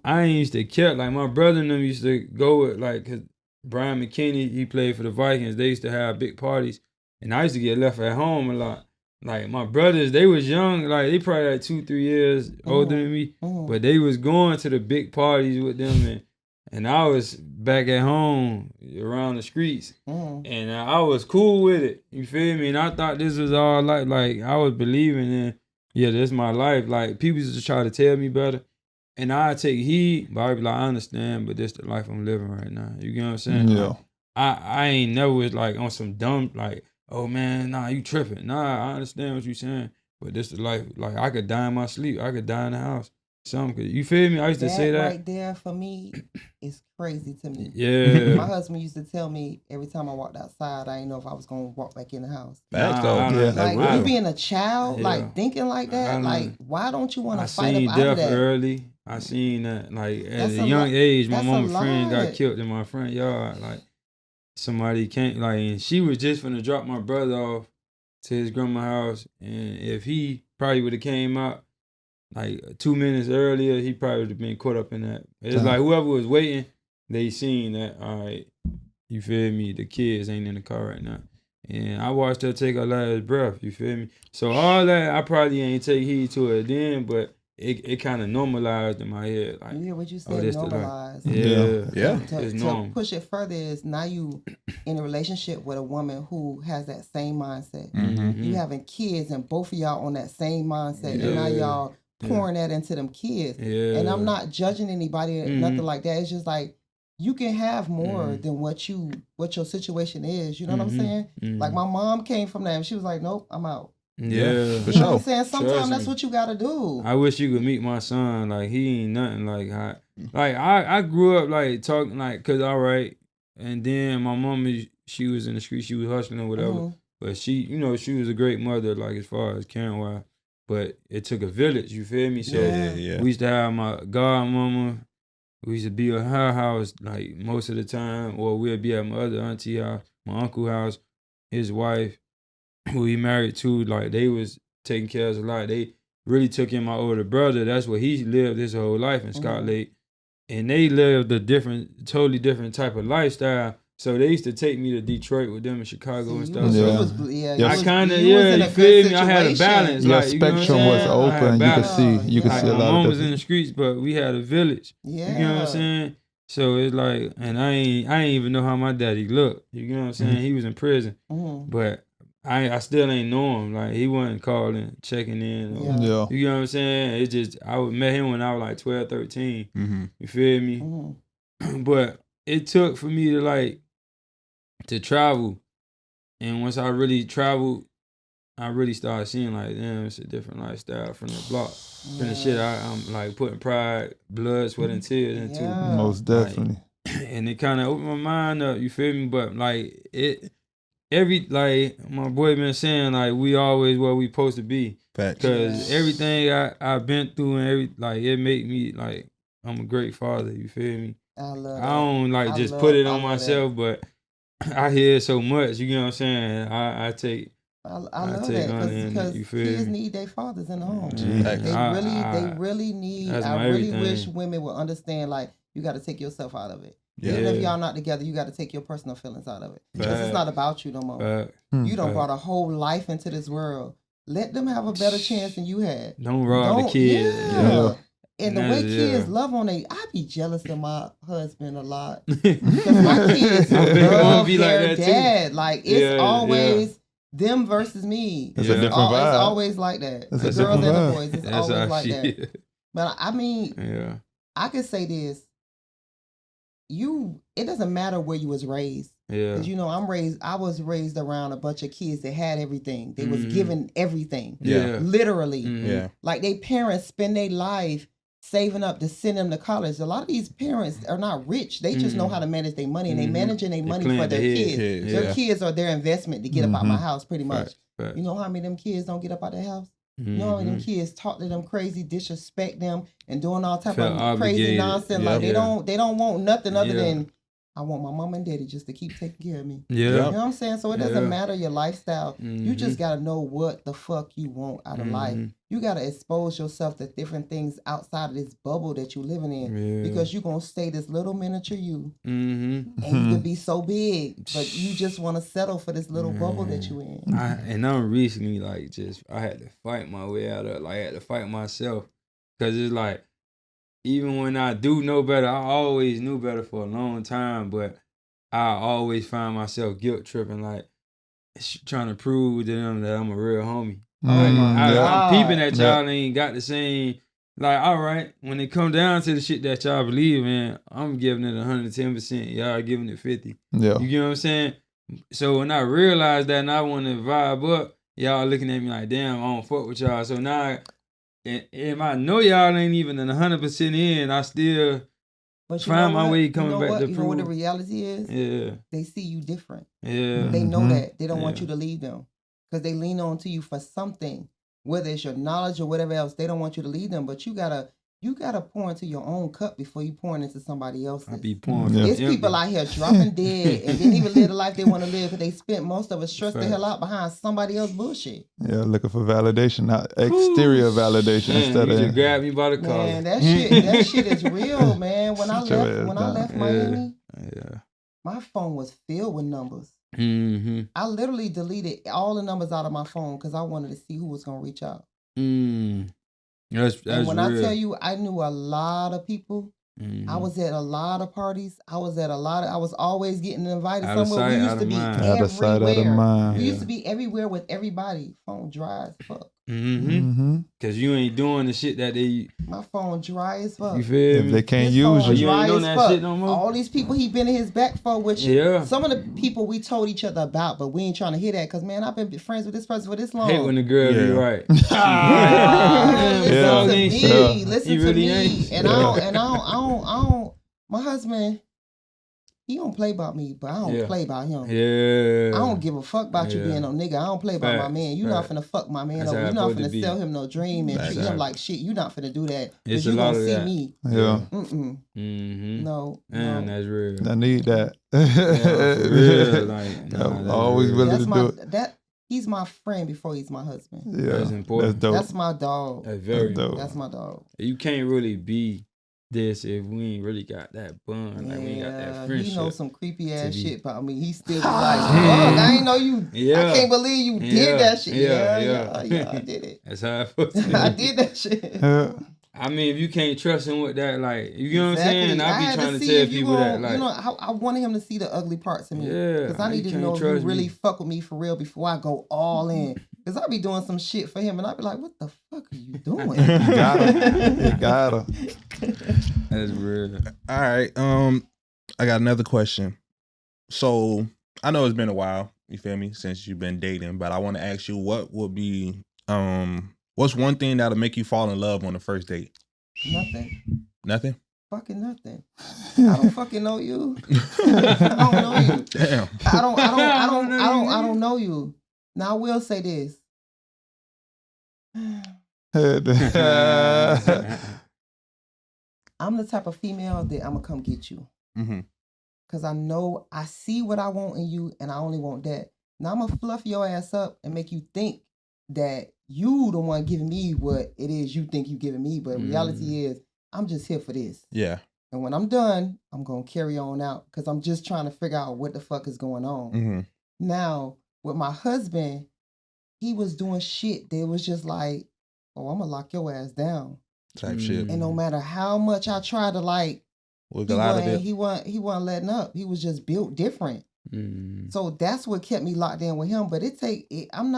I ain't used to care. Like my brother and them used to go with like, cause Brian McKinney, he played for the Vikings. They used to have big parties, and I used to get left at home a lot. Like my brothers, they was young, like they probably like 2-3 years older than me, but they was going to the big parties with them, and I was back at home around the streets, and I was cool with it. You feel me? And I thought this was all like I was believing in, this is my life. Like people used to try to tell me better. And I take heed, but I be like, I understand, but this the life I'm living right now. You get what I'm saying? Yeah. Like, I ain't never was like on some dumb, like, oh man, nah, you tripping. Nah, I understand what you saying, but this the life. Like I could die in my sleep. I could die in the house. Something. You feel me? I used to say that. Right there for me is crazy to me. Yeah. My husband used to tell me every time I walked outside, I didn't know if I was going to walk back in the house. That's dope. Like you being a child, like thinking like that, like why don't you want to fight up out of that? Early. I seen that, like, at a young age, my mama friend got killed in my front yard. Like, somebody came, like, and she was just finna drop my brother off to his grandma's house. And if he probably would have came out, like, 2 minutes earlier, he probably would have been caught up in that. It's like whoever was waiting, they seen that, all right, you feel me, the kids ain't in the car right now. And I watched her take her last breath, you feel me? So all that, I probably ain't take heed to it then, but it kind of normalized in my head. Like, what you said, normalized. To push it further is now you in a relationship with a woman who has that same mindset. You having kids and both of y'all on that same mindset. And now y'all pouring that into them kids. Yeah. And I'm not judging anybody or nothing like that. It's just like you can have more than what your situation is. You know what I'm saying? Like my mom came from that and she was like, nope, I'm out. Yeah, for You know what I'm sure. saying? Sometimes Trust that's me. what you gotta do. I wish you could meet my son. Like he ain't nothing like I grew up like talking like cause all right, and then my mom she was in the street, she was hustling or whatever. But she, she was a great mother, like as far as caring wise. But it took a village, you feel me? So Yeah. we used to have my godmama. We used to be at her house like most of the time, or we'd be at my other auntie house, my uncle house, his wife, who he married to. Like they was taking care of us a lot. They really took in my older brother. That's where he lived his whole life in Scott Lake. And they lived a totally different type of lifestyle. So they used to take me to Detroit with them in Chicago and stuff. I kind of, you feel me? I had a balance. Your like, spectrum was open. You could see. You could see a lot of my mom was different. in the streets, but we had a village. Yeah. You know what I'm saying? So it's like, and I ain't even know how my daddy looked. You know what I'm saying? He was in prison, but I still ain't know him. Like he wasn't calling, checking in. Or, you know what I'm saying? It just I met him when I was like 12, 13. You feel me? But it took for me to travel, and once I really traveled, I really started seeing like, damn, it's a different lifestyle from the block. From the shit I'm like putting pride, blood, sweat, and tears into. Most definitely. And it kind of opened my mind up. You feel me? But like like my boy been saying, like we always where we supposed to be. Because everything I've been through and it make me like I'm a great father. You feel me? I don't like just put it on myself, but I hear so much. You know what I'm saying? I take. I love take that because kids need their fathers in the home. They really need. I really wish women would understand. Like you got to take yourself out of it. Even if y'all not together, you got to take your personal feelings out of it. Because it's not about you no more. You done brought a whole life into this world. Let them have a better chance than you had. Don't rob the kids. Yeah. And the way kids love on they, I be jealous of my husband a lot. Because my kids love their dad. Like it's always them versus me. It's a different vibe. It's always like that. The girls and the boys, it's always like that. But I mean, I could say this. It doesn't matter where you was raised. Yeah. Because I was raised around a bunch of kids that had everything. They was given everything. Yeah. Literally. Yeah. Like they parents spend their life saving up to send them to college. A lot of these parents are not rich. They just know how to manage their money, and they managing their money for their kids. Their kids are their investment to get up out my house, pretty much. Right. You know how many of them kids don't get up out their house? You know how many of them kids talk to them crazy, disrespect them, and doing all type of crazy nonsense. Like they don't want nothing other than I want my mom and daddy just to keep taking care of me. Yeah. You know what I'm saying? So it doesn't matter your lifestyle. You just got to know what the fuck you want out of life. You got to expose yourself to different things outside of this bubble that you're living in because you're going to stay this little miniature you. And you can be so big, but you just want to settle for this little bubble that you in. I'm recently I had to fight my way out of it. Like I had to fight myself because it's like, even when I do know better, I always knew better for a long time, but I always find myself guilt tripping, like trying to prove to them that I'm a real homie. I'm peeping at y'all ain't got the same, like, all right, when it come down to the shit that y'all believe in, I'm giving it 110%. Y'all giving it 50. Yeah. You get what I'm saying? So when I realized that and I want to vibe up, y'all looking at me like, damn, I don't fuck with y'all. So now if I know y'all ain't even 100% in, I still find my way coming back to prove. You know what the reality is? Yeah. They see you different. Yeah. They know that. They don't want you to leave them. Because they lean on to you for something. Whether it's your knowledge or whatever else, they don't want you to leave them. But you gotta pour into your own cup before you pour into somebody else's. I be pouring. There's people out here dropping dead and didn't even live the life they want to live because they spent most of it stressed the hell out behind somebody else's bullshit. Yeah, looking for validation, not exterior validation instead of. You grab me by the collar. Man, that shit is real, man. When I left Miami, my phone was filled with numbers. I literally deleted all the numbers out of my phone because I wanted to see who was gonna reach out. That's and when real. I tell you, I knew a lot of people. I was at a lot of parties. I was always getting invited somewhere. We used to be everywhere. We used to be everywhere with everybody. Phone dry as fuck. Cause you ain't doing the shit that they. My phone dry as fuck. You feel me? They can't His use phone you. You ain't dry doing as that fuck. shit no more? All these people he been in his back for, which some of the people we told each other about, but we ain't trying to hear that because man, I've been friends with this person for this long. Hate when the girl be right. Listen to me. Listen to really me. ain't. And I don't. My husband, he don't play about me, but I don't play about him. Yeah. I don't give a fuck about you being no nigga. I don't play about my man. You not finna fuck my man over. You not finna sell him no dream and treat him like shit. You not finna do that. It's you a lot gonna of see that. me. Yeah. No. Man, that's real. I need that. For real. Like, I'm always willing to do it. He's my friend before he's my husband. Yeah, that's important. That's dope. That's my dog. That's very dope. important. That's my dog. You can't really be this if we ain't really got that bond. Like we ain't got that friendship. He knows some creepy ass shit about me. He still be like, fuck, I ain't know you. I can't believe you did that shit. Yeah, I did it. That's how I felt. I did that shit. I mean, if you can't trust him with that, like, you know what I'm saying? I be trying to tell people that, like, I wanted him to see the ugly parts of me. Yeah, because I need to know if you really fuck with me for real before I go all in. Because I be doing some shit for him, and I be like, what the fuck are you doing? You got her. That's real. All right. I got another question. So I know it's been a while, you feel me, since you've been dating, but I want to ask you, what would be what's one thing that'll make you fall in love on the first date? Nothing? Fucking nothing. I don't fucking know you. I don't know you. Damn. I don't know you. Now I will say this. I'm the type of female that I'm gonna come get you. Cause I know I see what I want in you and I only want that. Now I'm gonna fluff your ass up and make you think that you the one giving me what it is you think you giving me, but reality is I'm just here for this. Yeah. And when I'm done, I'm gonna carry on out because I'm just trying to figure out what the fuck is going on. Now, with my husband, he was doing shit that was just like, oh, I'm gonna lock your ass down. Type shit. And no matter how much I try to like, he wasn't letting up. He was just built different. So that's what kept me locked in with him. But I'm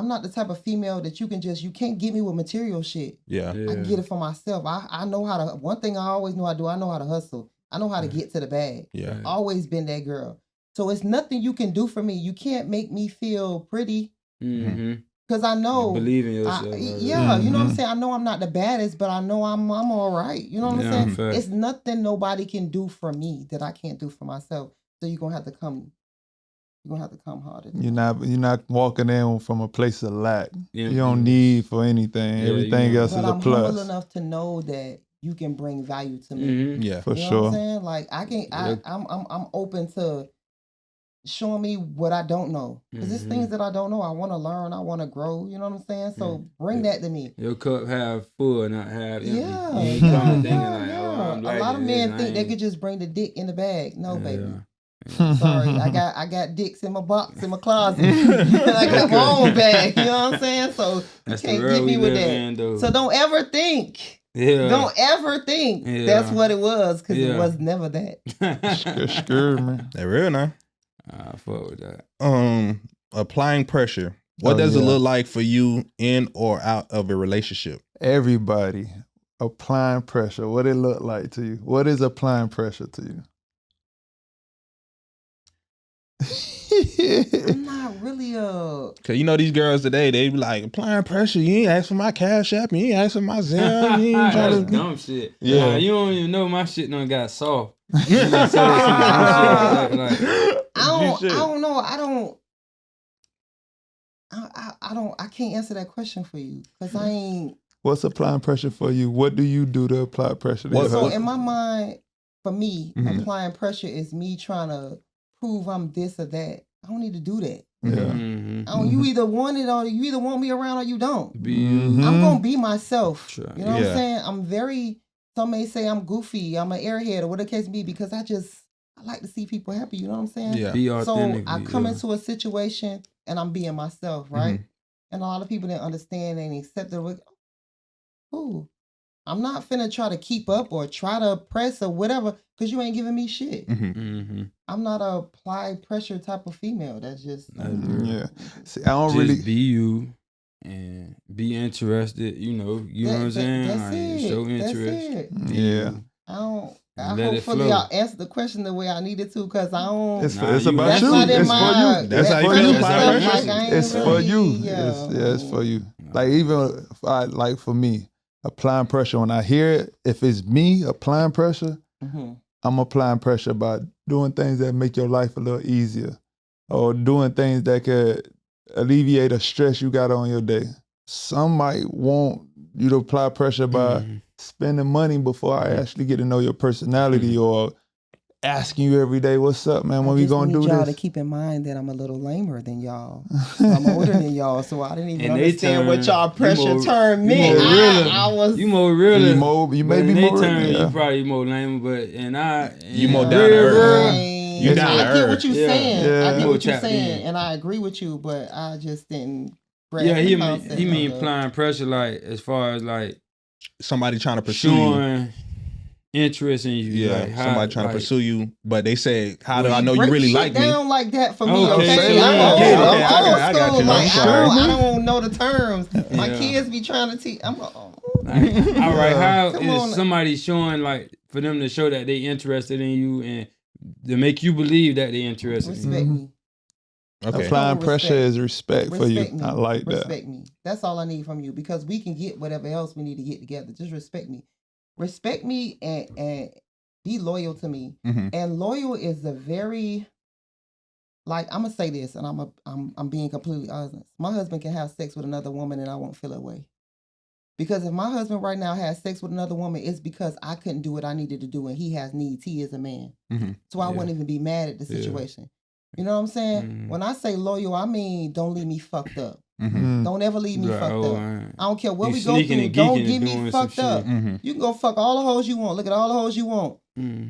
not the type of female that you can't get me with material shit. Yeah. I can get it for myself. I know how to, one thing I always know I do, I know how to hustle. I know how to get to the bag. Yeah. Always been that girl. So it's nothing you can do for me. You can't make me feel pretty. Because I know. You believe in yourself. You know what I'm saying? I know I'm not the baddest, but I know I'm all right. You know what I'm saying? Fact. It's nothing nobody can do for me that I can't do for myself. So you're gonna have to come harder. You're not walking in from a place of lack. Yeah. You don't need for anything. Everything else is a plus. But I'm humble enough to know that you can bring value to me. Yeah, for you know sure. What I'm saying? Like I'm open to showing me what I don't know. Because there's things that I don't know. I want to learn. I want to grow. You know what I'm saying? So bring that to me. Your cup half full, not half empty. A lot of men think they could just bring the dick in the bag. No, baby. Sorry, I got dicks in my box in my closet. And I got my own bag. You know what I'm saying? So you can't get me with that. So don't ever think. Don't ever think that's what it was, because it was never that. Sure, man. They're real now. I fuck with that. Applying pressure. What does it look like for you in or out of a relationship? Everybody applying pressure. What it look like to you? What is applying pressure to you? I'm not really Cause you know these girls today, they be like, applying pressure. You ain't ask for my Cash App. You ain't ask for my Zelle. You ain't trying That's dumb shit. Yeah. Nah, you don't even know my shit done got soft. I can't answer that question for you because I ain't. What's applying pressure for you? What do you do to apply pressure? So in my mind, for me, applying pressure is me trying to prove I'm this or that. I don't need to do that. Yeah. You either want it or you either want me around or you don't. I'm gonna be myself. You know what I'm saying? I'm very. Some may say I'm goofy. I'm an airhead or whatever the case be because I like to see people happy. You know what I'm saying? Yeah. Be authentic. So I come into a situation and I'm being myself, right? And a lot of people didn't understand and accept it. Ooh, I'm not finna try to keep up or try to press or whatever because you ain't giving me shit. I'm not a apply pressure type of female. That's just See, I don't really be you. and be interested. You know what I'm saying? That's Like, it. show That's interest. it. Yeah. Hopefully y'all answered the question the way I needed to, because I don't. It's you about that's you. not in It's for my. you. That's how you for feel you. about pressure. It's for you. Yeah. It's for you. Like even like for me, applying pressure. When I hear it, if it's me applying pressure, I'm applying pressure by doing things that make your life a little easier, or doing things that could alleviate a stress you got on your day. Some might want you to apply pressure by spending money before I actually get to know your personality, or asking you every day, what's up, man? When we gonna do this? I just need y'all to keep in mind that I'm a little lamer than y'all. I'm older than y'all, so I didn't even understand what y'all pressure term meant. You more real. You may be more real. You probably more lame, but you more down to earth. I get what you're saying. Yeah. I get what you're saying, and I agree with you, but I just didn't. He mean applying pressure, like as far as like somebody trying to pursue you. Interest in you. Yeah, like somebody trying to pursue you, but they say, how do I know you really like me? Down like that for me, okay? I'm old school. Like, I don't know the terms. My kids be trying to teach. I'm all right. How is somebody showing, like, for them to show that they interested in you and to make you believe that they interested in you? Respect me. Okay. Applying pressure is respect for you. Me. I like that. Respect me. That's all I need from you, because we can get whatever else we need to get together. Just respect me. Respect me and be loyal to me. And loyal is a very, like, I'm gonna say this, and I'm being completely honest. My husband can have sex with another woman and I won't feel that way. Because if my husband right now has sex with another woman, it's because I couldn't do what I needed to do, and he has needs. He is a man. So I wouldn't even be mad at the situation. You know what I'm saying? When I say loyal, I mean don't leave me fucked up. Don't ever leave me fucked up. I don't care what we go through. Don't get me fucked up. You can go fuck all the hoes you want. Look at all the hoes you want.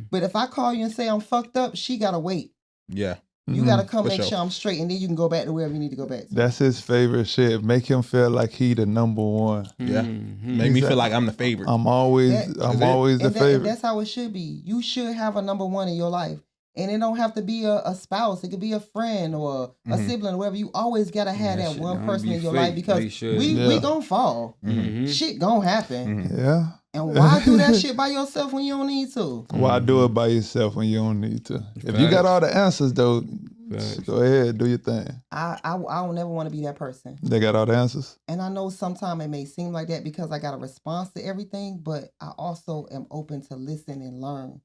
But if I call you and say I'm fucked up, she gotta wait. Yeah. You gotta come make sure I'm straight, and then you can go back to wherever you need to go back to. That's his favorite shit. Make him feel like he the number one. Yeah. Make me feel like I'm the favorite. I'm always the favorite. That's how it should be. You should have a number one in your life. And it don't have to be a spouse. It could be a friend or a sibling or whatever. You always got to have that one person in your life, because we gonna fall. Shit gonna happen. Yeah. And why do that shit by yourself when you don't need to? Why do it by yourself when you don't need to? If you got all the answers, though, go ahead, do your thing. I don't never want to be that person. They got all the answers. And I know sometimes it may seem like that because I got a response to everything, but I also am open to listen and learn.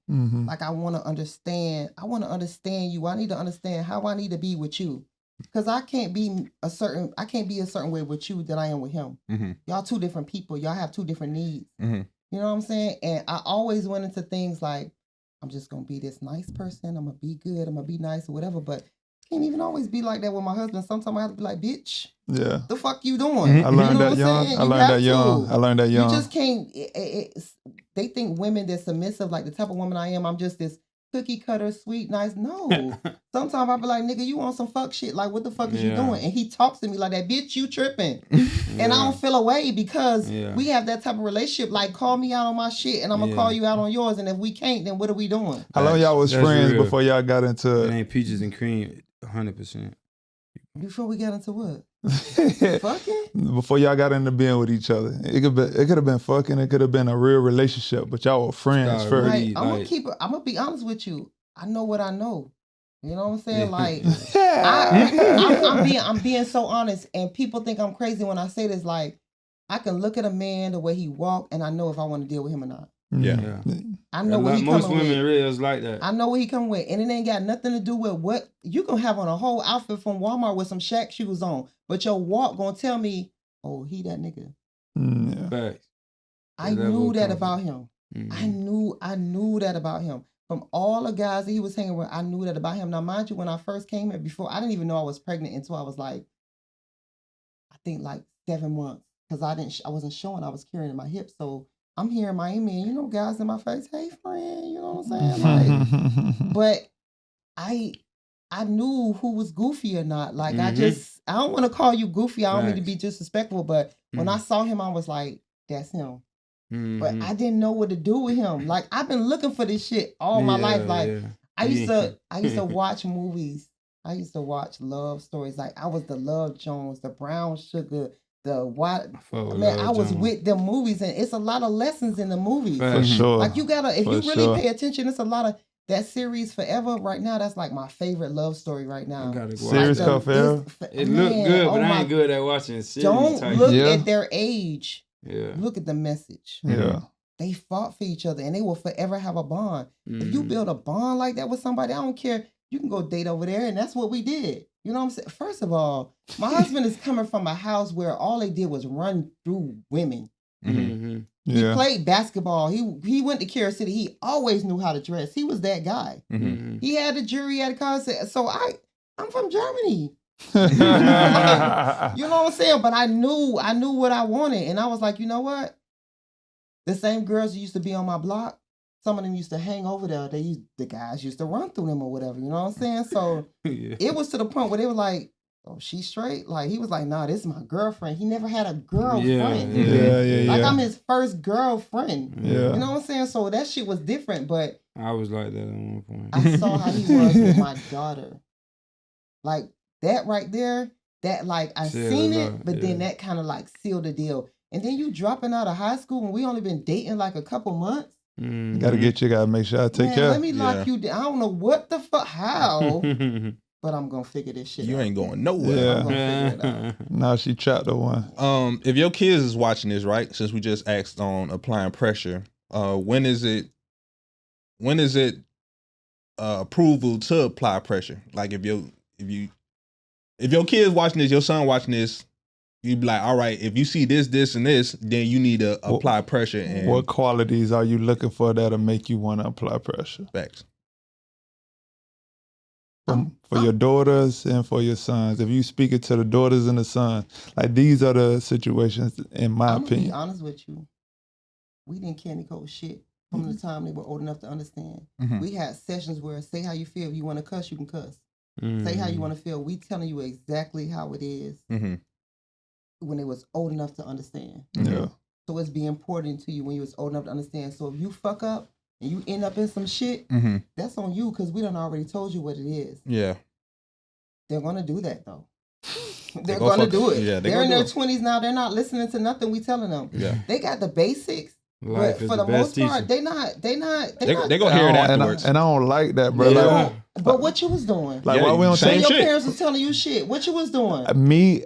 Like, I want to understand. I want to understand you. I need to understand how I need to be with you. Because I can't be a certain way with you that I am with him. Y'all two different people. Y'all have two different needs. You know what I'm saying? And I always went into things like, I'm just going to be this nice person. I'm going to be good. I'm going to be nice or whatever. But I can't even always be like that with my husband. Sometimes I have to be like, bitch, the fuck you doing? I learned that young. I learned that young. You just can't. They think women that's submissive, like the type of woman I am, I'm just this cookie cutter, sweet, nice. No. Sometimes I be like, nigga, you on some fuck shit. Like, what the fuck is you doing? And he talks to me like that, bitch, you tripping. And I don't feel away because we have that type of relationship. Like, call me out on my shit and I'm going to call you out on yours. And if we can't, then what are we doing? How long y'all was friends before y'all got into it? Ain't peaches and cream, 100%. Before we got into what? Fucking? Before y'all got into being with each other. It could have been fucking. It could have been a real relationship, but y'all were friends first. Like, I'm gonna be honest with you. I know what I know. You know what I'm saying? Like, I'm being so honest, and people think I'm crazy when I say this. Like, I can look at a man the way he walk, and I know if I want to deal with him or not. Yeah. I know what he coming with. Most women really is like that. I know what he coming with. And it ain't got nothing to do with what you can have on a whole outfit from Walmart with some Shaq shoes on. But your walk gonna tell me, oh, he that nigga. Facts. I knew that about him. I knew that about him. From all the guys that he was hanging with, I knew that about him. Now, mind you, when I first came here before, I didn't even know I was pregnant until I was like, I think like 7 months. Because I wasn't showing I was carrying my hips. So I'm here in Miami, and you know, guys in my face, hey friend, you know what I'm saying? Like, but I knew who was goofy or not. Like, I don't want to call you goofy. I don't mean to be disrespectful, but when I saw him, I was like, that's him. But I didn't know what to do with him. Like, I've been looking for this shit all my life. Like, I used to watch movies. I used to watch love stories. Like, I was the Love Jones, the Brown Sugar, I was with them movies, and it's a lot of lessons in the movies. For sure. Like you gotta, if you really pay attention, it's a lot of that series Forever right now. That's like my favorite love story right now. Series called Forever. It looked good, but I ain't good at watching a series. Don't look at their age. Yeah. Look at the message. Yeah. They fought for each other, and they will forever have a bond. If you build a bond like that with somebody, I don't care. You can go date over there, and that's what we did. You know what I'm saying? First of all, my husband is coming from a house where all they did was run through women. Yeah. He played basketball. He went to Kansas City. He always knew how to dress. He was that guy. He had a jury at a concert. So I'm from Germany. You know what I'm saying? But I knew what I wanted, and I was like, you know what? The same girls who used to be on my block, some of them used to hang over there. The guys used to run through them or whatever. You know what I'm saying? So it was to the point where they were like, "Oh, she's straight." Like he was like, "Nah, this is my girlfriend." He never had a girlfriend. Like I'm his first girlfriend. You know what I'm saying? So that shit was different. But I was like that at one point. I saw how he was with my daughter. Like that right there. That like I seen it, but then that kind of like sealed the deal. And then you dropping out of high school when we only been dating like a couple months. Gotta make sure I take care. Let me lock you down. I don't know what the fuck, how, but I'm gonna figure this shit out. You ain't going nowhere. I'm gonna figure it out. No, she trapped the one. If your kids is watching this, right? Since we just asked on applying pressure, when is it approval to apply pressure? Like if your kids watching this, your son watching this, you be like, all right, if you see this, and this, then you need to apply pressure. And what qualities are you looking for that'll make you want to apply pressure? Facts. For your daughters and for your sons. If you speak it to the daughters and the sons, like these are the situations, in my opinion. To be honest with you, we didn't candy code shit from the time they were old enough to understand. We had sessions where say how you feel. If you want to cuss, you can cuss. Say how you want to feel. We telling you exactly how it is. When they was old enough to understand. So it's be important to you when you was old enough to understand. So if you fuck up and you end up in some shit, that's on you because we done already told you what it is. Yeah. They're gonna do that though. They're gonna do it. Yeah, they're in their 20s now. They're not listening to nothing we telling them. Yeah. They got the basics. Life but for the most part, they gonna hear it afterwards. And I don't like that, bro. Yeah. Like, but what you was doing? Like why we don't say your parents was telling you shit. What you was doing? Me,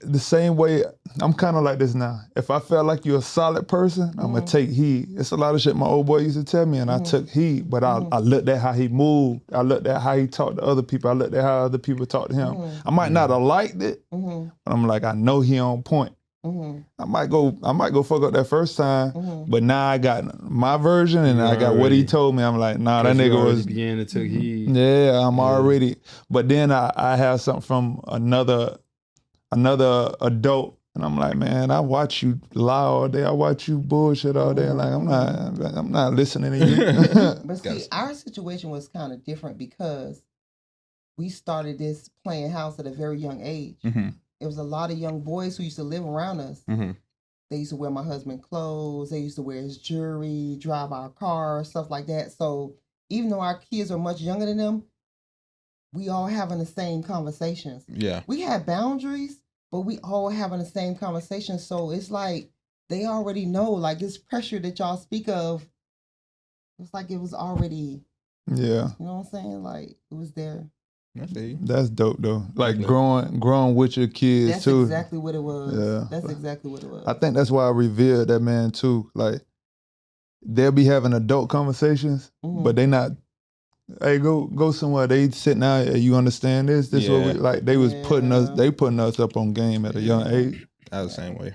the same way, I'm kind of like this now. If I felt like you're a solid person, I'm going to take heed. It's a lot of shit my old boy used to tell me, and I took heed, but I looked at how he moved. I looked at how he talked to other people. I looked at how other people talked to him. I might not have liked it, but I'm like, I know he on point. I might go fuck up that first time, but now I got my version and I got what he told me. I'm like, nah, that nigga was began to take heed. Yeah, I'm already. But then I have something from another adult, and I'm like, man, I watch you lie all day. I watch you bullshit all day. Like I'm not listening to you. But see, our situation was kind of different because we started this playing house at a very young age. It was a lot of young boys who used to live around us. They used to wear my husband's clothes. They used to wear his jewelry, drive our car, stuff like that. So even though our kids are much younger than them, we all having the same conversations. Yeah. We had boundaries, but we all having the same conversations. So it's like they already know, like this pressure that y'all speak of, it's like it was already, yeah. You know what I'm saying? Like it was there. That's dope though. Like growing with your kids too. That's exactly what it was. Yeah. That's exactly what it was. I think that's why I revered that man too. Like they'll be having adult conversations, but they not. Hey, go somewhere. They sitting out. You understand this? This what we like. They was putting us. They putting us up on game at a young age. I was the same way.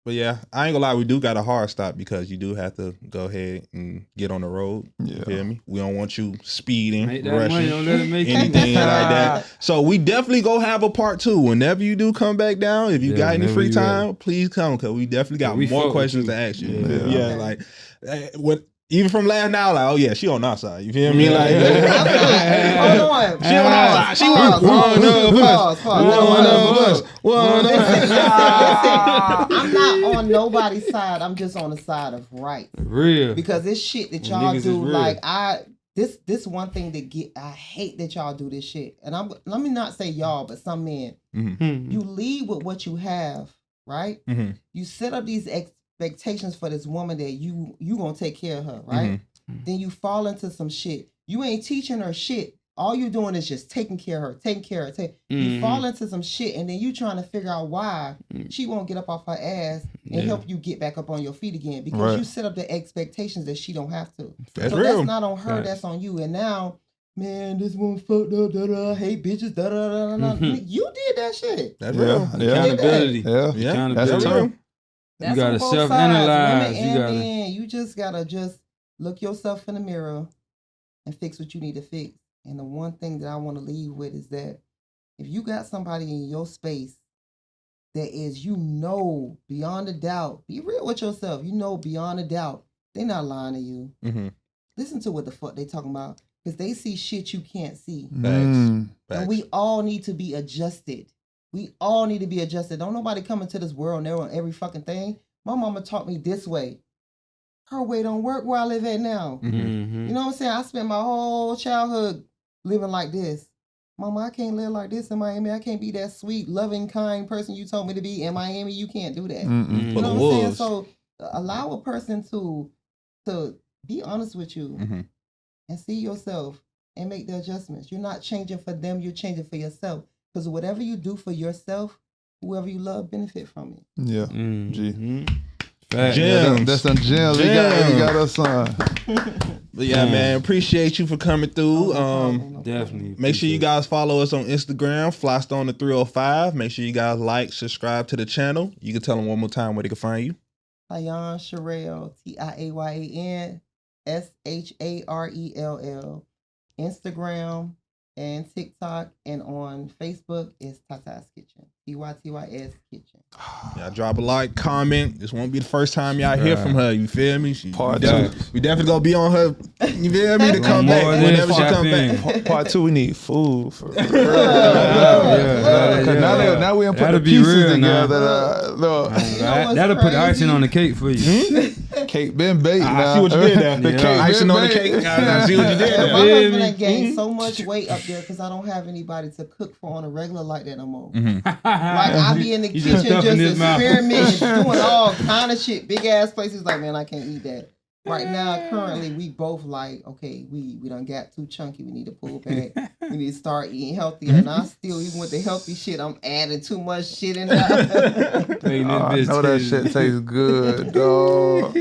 But yeah, I ain't gonna lie. We do got a hard stop because you do have to go ahead and get on the road. Yeah. You feel me? We don't want you speeding, Make that rushing, money, don't let it make anything like that. So we definitely go have a part 2. Whenever you do come back down, if you got any free time, please come because we definitely got more questions to ask you. Yeah, like what. Even from last hour, like, oh yeah, she on our side. You feel me? Like, hold on, she on our side. She one of us. I'm not on nobody's side. I'm just on the side of right. Real. Because it's shit that y'all do. Like this one thing that I hate that y'all do this shit. And let me not say y'all, but some men. Mm-hmm. You lead with what you have, right? Mm-hmm. You set up these expectations for this woman that you gonna take care of her, right? Mm-hmm. Then you fall into some shit. You ain't teaching her shit. All you doing is just taking care of her, You fall into some shit, and then you trying to figure out why she won't get up off her ass and help you get back up on your feet again, because you set up the expectations that she don't have to. That's so real. That's not on her, that's on you. And now, man, this one fucked up, hate bitches, You did that shit. That's real. Accountability. Yeah. That's real. You gotta self-analyze. You just gotta just look yourself in the mirror and fix what you need to fix. And the one thing that I want to leave with is that if you got somebody in your space that is, beyond a doubt, be real with yourself, beyond a doubt, they're not lying to you. Mm-hmm. Listen to what the fuck they talking about, because they see shit you can't see. Facts. And we all need to be adjusted. Don't nobody come into this world and they're on every fucking thing. My mama taught me this way. Her way don't work where I live at now. Mm-hmm. You know what I'm saying? I spent my whole childhood living like this. Mama, I can't live like this in Miami. I can't be that sweet, loving, kind person you told me to be. In Miami, you can't do that. You know what I'm saying? So allow a person to be honest with you and see yourself and make the adjustments. You're not changing for them. You're changing for yourself. Because whatever you do for yourself, whoever you love benefit from it. Yeah. Mm-hmm. Gems. That's some gems. We got us on. But yeah, man, appreciate you for coming through. Definitely. Make sure you guys follow us on Instagram, Flystoner 305. Make sure you guys like, subscribe to the channel. You can tell them one more time where they can find you. Tiayan Sharell, Tiayan Sharell. Instagram and TikTok, and on Facebook is Tata's Kitchen. TYTYS Kitchen. Y'all drop a like, comment. This won't be the first time y'all hear from her. You feel me? Part we definitely gonna be on her. You feel me? To come back whenever she come back. Part 2, we need food for real. Now we put the pieces together. That'll put icing on the cake for you. Cake been baked. I see what you did there. The cake icing on the cake. I see what you did there. My husband had gained so much weight up there because I don't have anybody to cook for on a regular like that no more. Like I be in the kitchen just experimenting, doing all kind of shit. Big ass places like, man, I can't eat that. Right now, currently, we both like, okay, we done got too chunky. We need to pull back. We need to start eating healthier. And I still, even with the healthy shit, I'm adding too much shit in there. I know that shit tastes good, dog.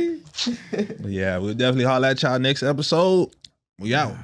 Yeah, we'll definitely holler at y'all next episode. We out.